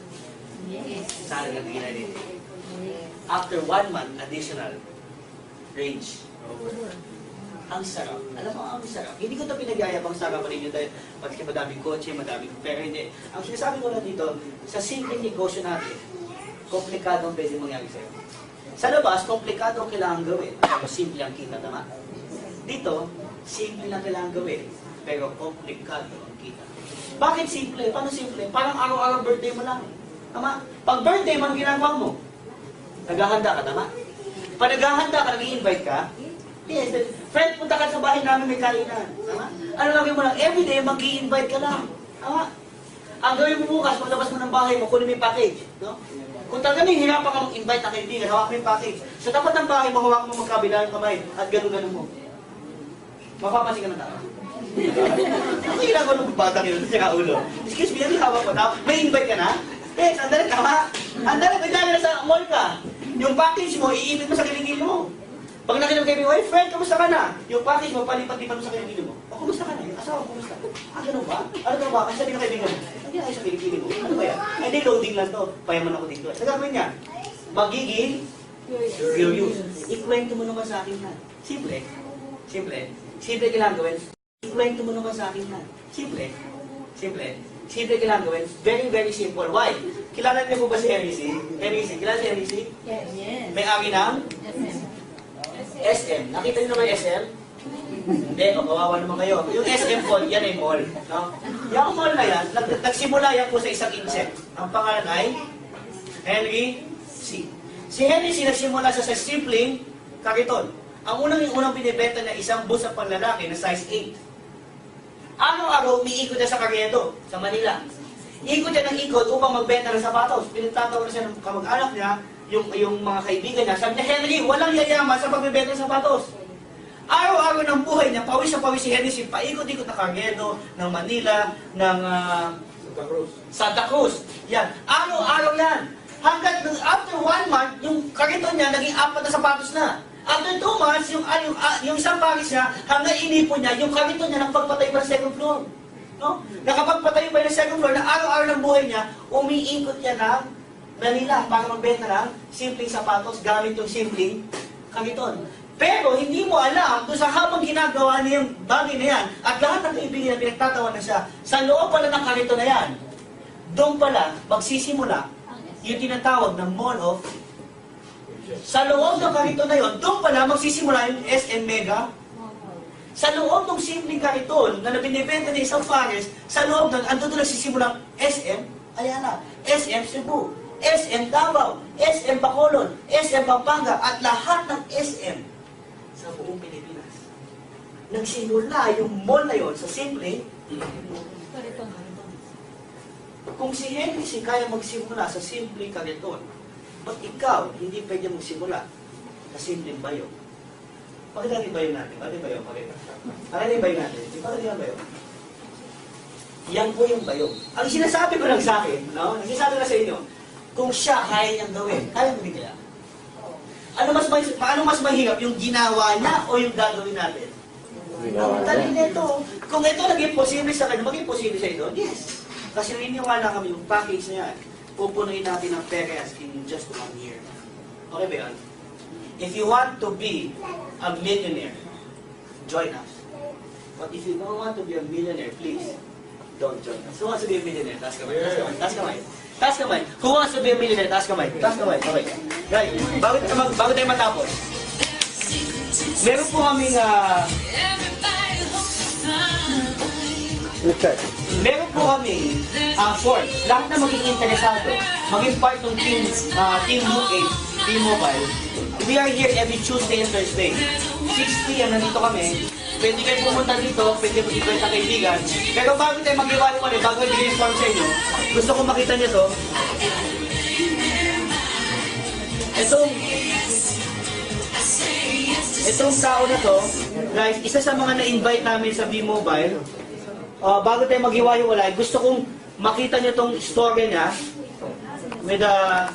Yes. Sana lang ginanit. After 1 month, additional Range Rover. Ang sarap. Alam mo, ang sarap. Hindi ko ito pinagyayabang sarap pa rin yun dahil pati madaming kotse, madaming pero hindi. Ang sinasabi ko lang dito, sa simpleng negosyo natin, komplikado ang pwede mangyari sa'yo. Sa labas, komplikado ang kailangan gawin. Pero simple ang kita, tama? Dito, simple lang kailangan gawin. Pero komplikado ang kita. Bakit simple? Paano simple? Parang araw-araw birthday mo lang. Tama? Pag birthday mo, ang ginagawa mo? Naghahanda ka, tama? Pag naghahanda ka, nag-i-invite ka? Yes. Friend, punta ka sa bahay namin, may kainan. Tama? Ano lang mo lang? Everyday, mag-i-invite ka lang. Tama? Ang gawin mo bukas, maglabas mo ng bahay mo, kunin mo yung package. No? Kung talaga may hirapan ka mag-invite na kaibigan, hawak mo yung package. Sa tapat ng bahay mo, hawak mo magkabilang kamay at ganun-ganun mo. Mapapansin ka na tao. Ako yung ginagawa ng batang yun, sa ulo. Excuse me, ano hawak mo? May invite ka na? Yes, andali ka ha? Andali, kaya na sa mall ka. Yung package mo, iipit mo sa kiligili mo. Pag nakinig kayo, hey friend, kamusta ka na? Yung package mo, palipat-lipat mo sa kiligili mo. O, kumusta ka na? Yung asawa, kumusta? Ganun ba? Ano ka ba? Kasi sabi ng kaibigan mo, hindi na kayo sa kiligili mo. Ano ba yan? Ay, hindi, loading lang to. Payaman ako dito. Sa gagawin niya, magiging curious. Ikwento mo naman sa akin na. Simple. Simple kailangan gawin. Ikwento mo naman sa akin yan. Simple. Simple. Simple kailangan gawin. Very, very simple. Why? Kilala niyo po ba si Henry C? Henry C. Kilala si Henry C? Yes. May-ari ng SM. SM. Nakita niyo naman yung SM? Hindi, kawawa naman kayo. Yung SM po, yan ay mall. No? Yung mall na yan, nagsimula yan po sa isang insect. Ang pangalan ay Henry C. Si Henry C. nagsimula sa simpleng kariton. Ang unang binibenta na isang bus sa panlalaki na size 8. Araw-araw, umiikot niya sa Carriedo, sa Manila. Ikot niya ng ikot upang magbenta ng sapatos. Pinagtatawa na siya ng kamag-anak niya, yung mga kaibigan niya. Sabi niya, Henry, walang yayaman sa pagbibenta ng sapatos. Araw-araw ng buhay niya, pawis na pawis si Henry C. Paikot-ikot na Carriedo, ng Manila, ng Santa Cruz. Yan. Araw-araw yan. Hanggat after 1 month, yung kariton niya, naging 4 na sapatos na. After 2 months, yung isang pares niya, hanggang inipon niya, yung kariton niya nakapagpatay pa sa second floor. No? Nakapagpatay pa ng second floor na araw-araw ng buhay niya, umiikot niya ng Manila para magbenta ng simpleng sapatos gamit yung simpleng kariton. Pero hindi mo alam, doon sa habang ginagawa niya yung bagay na yan, at lahat ng kaibigan na pinagtatawa na siya, sa loob pala ng kariton na yan, doon pala magsisimula yung tinatawag ng Mall of. Sa loob ng kariton na yun, doon pala magsisimula yung SM Mega. Sa loob ng simpleng kariton na binibenta ng isang pares, sa loob ng, ando doon nagsisimulang SM Ayala, SM Cebu, SM Davao, SM Bacolod, SM Pampanga, at lahat ng SM sa buong Pilipinas. Nagsimula yung mall na yun sa simpleng kariton. Kung si Henry C. kaya magsimula sa simpleng kariton, ba't ikaw hindi pwede magsimula sa simpleng bayo? Pakita natin bayo natin. Pakita bayo, pakita. Pakita yung bayo natin. Pakita yung bayo. Yan po yung bayo. Ang sinasabi ko lang sa akin, no? Ang sinasabi ko sa inyo, kung siya kaya niyang gawin, kaya mo din kaya? Paano mas mahirap, yung ginawa niya o yung gagawin natin? Ang dali nito. Kung ito naging posible sa kanya, maging posible sa ito? Yes. Kasi naniniwala kami yung package na yan, pupunuin natin ang Perez in just 1 year. Okay ba yan? If you want to be a millionaire, join us. But if you don't want to be a millionaire, please, don't join us. Who wants to be a millionaire? Taas kamay. Taas kamay. Taas kamay. Who wants to be a millionaire? Taas kamay. Taas kamay. Okay. Right. Bago tayo matapos. Meron po kaming meron po kami form. Lahat na maging interesado, maging part ng Team UK, Team Mobile. We are here every Tuesday and Thursday. 6 p.m. nandito kami. Pwede kayo pumunta dito, pwede mag-invite ang kaibigan. Pero bago tayo mag-iwalay, bago ibigay yung form sa inyo, gusto ko makita niyo to. Itong tao na to, guys, isa sa mga na-invite namin sa V-Mobile. Bago tayo maghiwa-hiwalay, gusto kong makita niyo tong story niya with a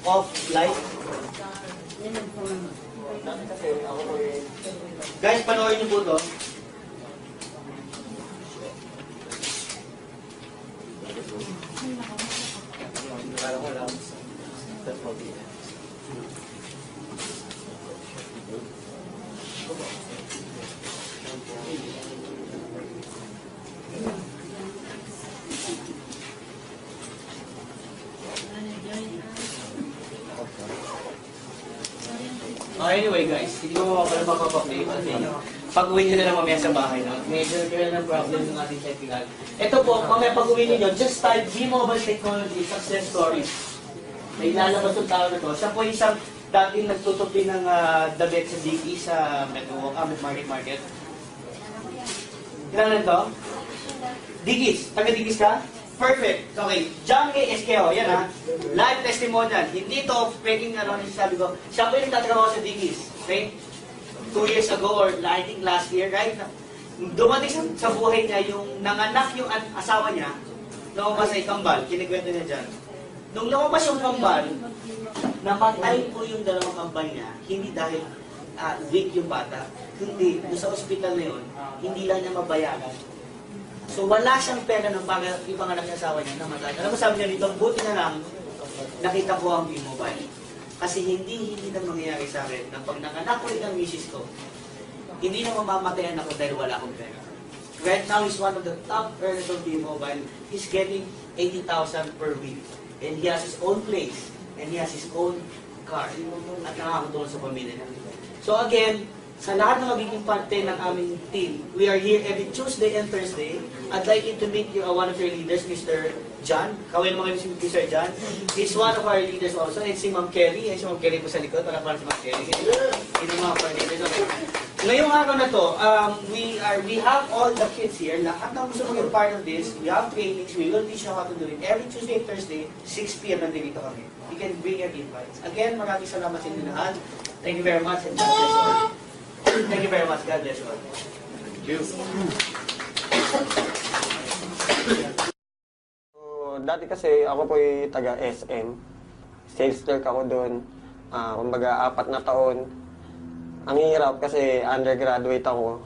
off light. Guys, panoorin niyo po to. Anyway guys, hindi ko pala mapapapay kasi pag-uwi nyo na lang mamaya sa bahay na. Medyo ng problem ng ating technical. Ito po, mamaya pag-uwi nyo, just type V-Mobile Technology Success Stories. May lalabas yung tao na to. Siya po isang dating nagtutupi ng dabet sa Diki sa Market. Kilala to? Digis. Taga-Digis ka? Perfect. Okay. John K. Esqueo. Yan ha. Live testimonial. Hindi to faking sabi ko. Siya po yung nagtatrabaho sa Digis. Okay? 2 years ago or I think last year, right? Dumating sa buhay niya yung nanganak yung asawa niya, lumabas sa kambal. Kinikwento niya dyan. Nung lumabas yung kambal, namatay po yung dalawang kambal niya, hindi dahil weak yung bata. Hindi. Doon sa ospital na yun, hindi lang niya mabayaran. So wala siyang pera ng ipanganak ng asawa niya, namatay. Alam mo sabi niya dito, buti na lang, nakita ko ang V-Mobile. Kasi hindi na mangyayari sa akin na pag nanganak ko ang misis ko, hindi na mamamatayan ako dahil wala akong pera. Right now, he's one of the top earners of V-Mobile. He's getting 80,000 per week. And he has his own place. And he has his own car. At nakakatulong sa pamilya niya. So again, sa lahat ng magiging parte ng aming team, we are here every Tuesday and Thursday. I'd like you to meet one of your leaders, Mr. John. Kawin mo kayo si Mr. John. He's one of our leaders also. And si Ma'am Kelly. And si Ma'am Kelly po sa likod. Para si Ma'am Kelly. Ito mga coordinators. Okay. Ngayong araw na to, we have all the kids here. Lahat ng gusto maging part of this, we have trainings. We will teach you how to do it. Every Tuesday and Thursday, 6 p.m. nandito kami. You can bring your invites. Again, maraming salamat sa inyo lahat. Thank you very much. And God bless you all. Thank you very much. God bless you all. Thank you. Dati kasi ako po ay taga SM. Sales clerk ako doon. Kumbaga 4 na taon. Ang hirap kasi undergraduate ako.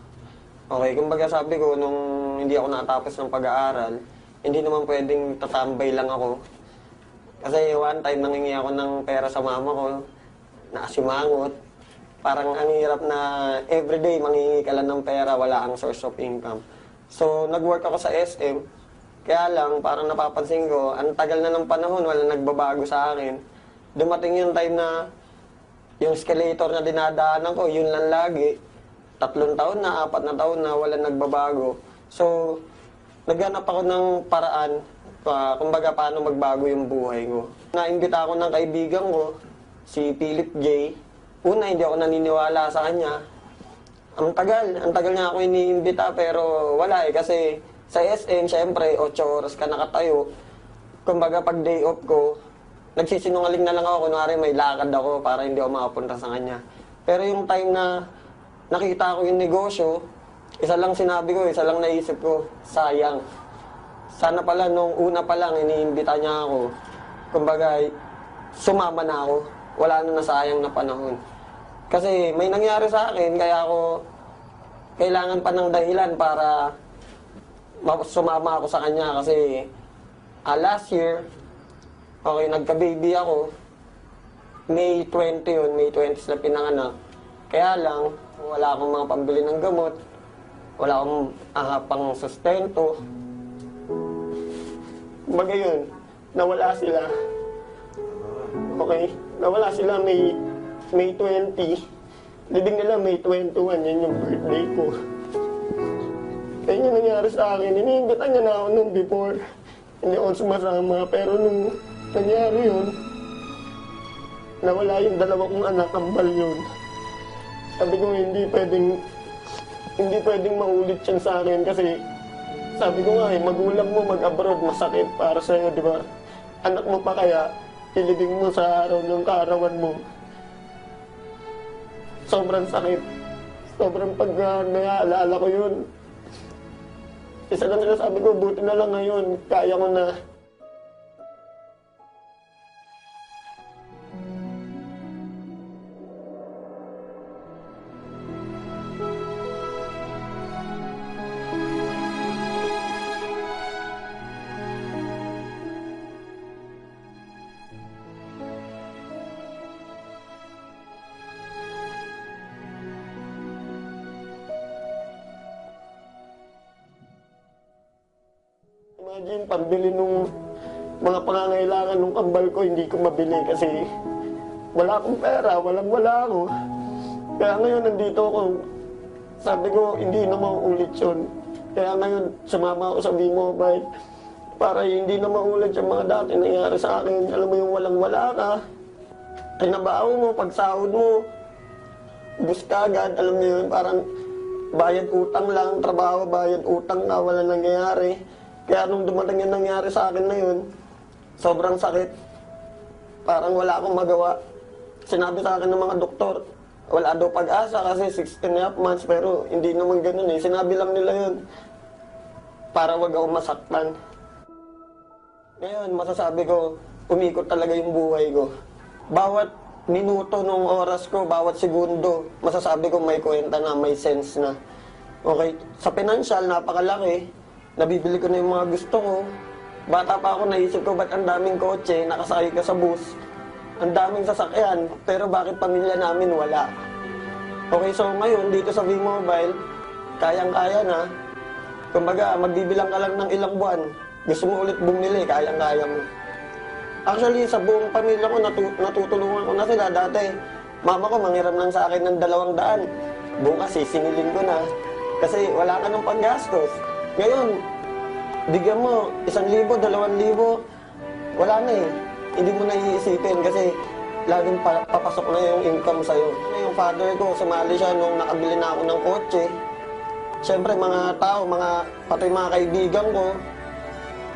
Okay, kumbaga sabi ko nung hindi ako natapos ng pag-aaral, hindi naman pwedeng tatambay lang ako. Kasi one time nangingi ako ng pera sa mama ko, naasimangot. Parang ang hirap na everyday mangingi ka lang ng pera, wala ang source of income. So nag-work ako sa SM. Kaya lang, parang napapansin ko, ang tagal na ng panahon, wala nagbabago sa akin. Dumating yung time na yung escalator na dinadaanan ko, yun lang lagi. 3 taon na, 4 na taon na, wala nagbabago. So, naghanap ako ng paraan, kumbaga paano magbago yung buhay ko. Naimbita ako ng kaibigan ko, si Philip J. Una, hindi ako naniniwala sa kanya. Ang tagal niya ako iniimbita, pero wala kasi sa SM, syempre, 8 oras ka nakatayo. Kumbaga, pag day off ko, nagsisinungaling na lang ako, kunwari may lakad ako para hindi ako makapunta sa kanya. Pero yung time na nakita ko yung negosyo, isa lang sinabi ko, isa lang naisip ko, sayang. Sana pala nung una pa lang, iniimbita niya ako. Kumbaga, sumama na ako. Wala na nasayang na panahon. Kasi may nangyari sa akin, kaya ako kailangan pa ng dahilan para sumama ako sa kanya. Kasi last year, okay, nagka-baby ako. May 20 yun, May 20 sila pinanganak. Kaya lang, wala akong mga pambili ng gamot. Wala akong pang sustento. Kumbaga yun, nawala sila. Okay, nawala sila May 20. Libing nila May 21, yun yung birthday ko. Kaya yun nangyari sa akin, iniimbitan niya na ako nung before. Hindi ako sumasama, pero nung nangyari yun, nawala yung 2 kong anak, kambal yun. Sabi ko hindi pwedeng maulit yan sa akin kasi sabi ko nga magulang mo mag-abroad, masakit para sa'yo, di ba? Anak mo pa kaya, ilibing mo sa araw ng kaarawan mo. Sobrang sakit. Sobrang pag naalala ko yun. Isa lang nila sabi ko, buti na lang ngayon, kaya ko na. Imagine, pambili nung mga pangangailangan nung kambal ko, hindi ko mabili kasi wala akong pera, wala ako. Kaya ngayon, nandito ako. Sabi ko, hindi na mauulit yun. Kaya ngayon, sumama ako sa V-Mobile para hindi na maulit yung mga dati nangyari sa akin. Alam mo yung walang-wala ka, kinabaho mo, pagsahod mo, bus ka agad, alam mo yun, parang bayad utang lang, trabaho, bayad utang na, wala nangyayari. Kaya nung dumating yung nangyari sa akin na yun, sobrang sakit. Parang wala akong magawa. Sinabi sa akin ng mga doktor, wala daw pag-asa kasi 16.5 months, pero hindi naman ganun eh. Sinabi lang nila yun para wag ako masaktan. Ngayon, masasabi ko, umikot talaga yung buhay ko. Bawat minuto ng oras ko, bawat segundo, masasabi ko may kwenta na, may sense na. Okay, sa financial, napakalaki. Nabibili ko na yung mga gusto ko. Bata pa ako, naisip ko, ba't ang daming kotse, nakasakay ka sa bus, ang daming sasakyan, pero bakit pamilya namin wala? Okay, so ngayon, dito sa V-Mobile, kayang-kaya na. Kumbaga, magbibilang ka lang ng ilang buwan. Gusto mo ulit bumili, kayang-kaya mo. Actually, sa buong pamilya ko, natutulungan ko na sila. Dati, mama ko manghiram lang sa akin ng 200. Bukas, sisingilin ko na. Kasi wala ka ng panggastos. Ngayon, bigyan mo 1,000, 2,000, wala na eh. Hindi mo na iisipin kasi laging papasok na yung income sa'yo. Yung father ko, sumali siya nung nakabili na ako ng kotse. Siyempre, mga tao, pati mga kaibigan ko,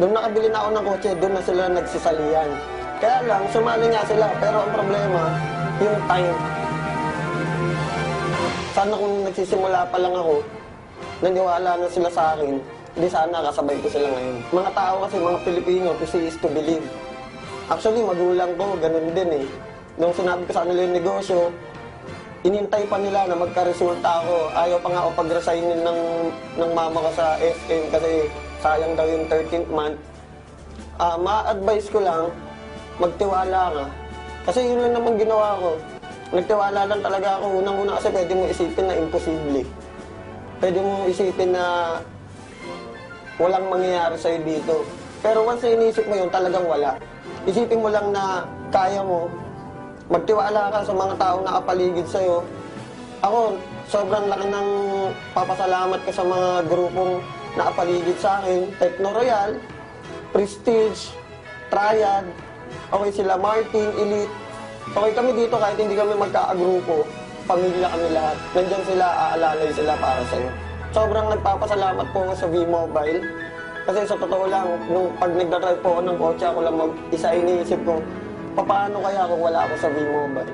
nung nakabili na ako ng kotse, doon na sila nagsisalihan. Kaya lang, sumali nga sila, pero ang problema, yung time. Sana kung nagsisimula pa lang ako, naniwala na sila sa akin, hindi sana kasabay ko sila ngayon. Mga tao kasi, mga Pilipino, to see is to believe. Actually, magulang ko, ganun din eh. Nung sinabi ko sa kanila yung negosyo, inintay pa nila na magka-resulta ako. Ayaw pa nga ako pag-resignin ng mama ko sa SM kasi sayang daw yung 13th month. Ma-advise ko lang, magtiwala ka. Kasi yun lang naman ginawa ko. Nagtiwala lang talaga ako. Unang-una kasi pwede mo isipin na imposible. Pwede mo isipin na walang mangyayari sa'yo dito. Pero once na inisip mo yun, talagang wala. Isipin mo lang na kaya mo. Magtiwala ka sa mga taong nakapaligid sa'yo. Ako, sobrang laki ng papasalamat ko sa mga grupong nakapaligid sa akin. Techno Royal, Prestige, Triad, okay sila Martin, Elite. Okay kami dito kahit hindi kami magkaagrupo. Pamilya kami lahat. Nandyan sila, aalalay sila para sa'yo. Sobrang nagpapasalamat po ako sa V-Mobile. Kasi sa totoo lang, nung pag nagdadrive po ako ng kotse, ako lang mag-isa iniisip ko, paano kaya kung wala ako sa V-Mobile?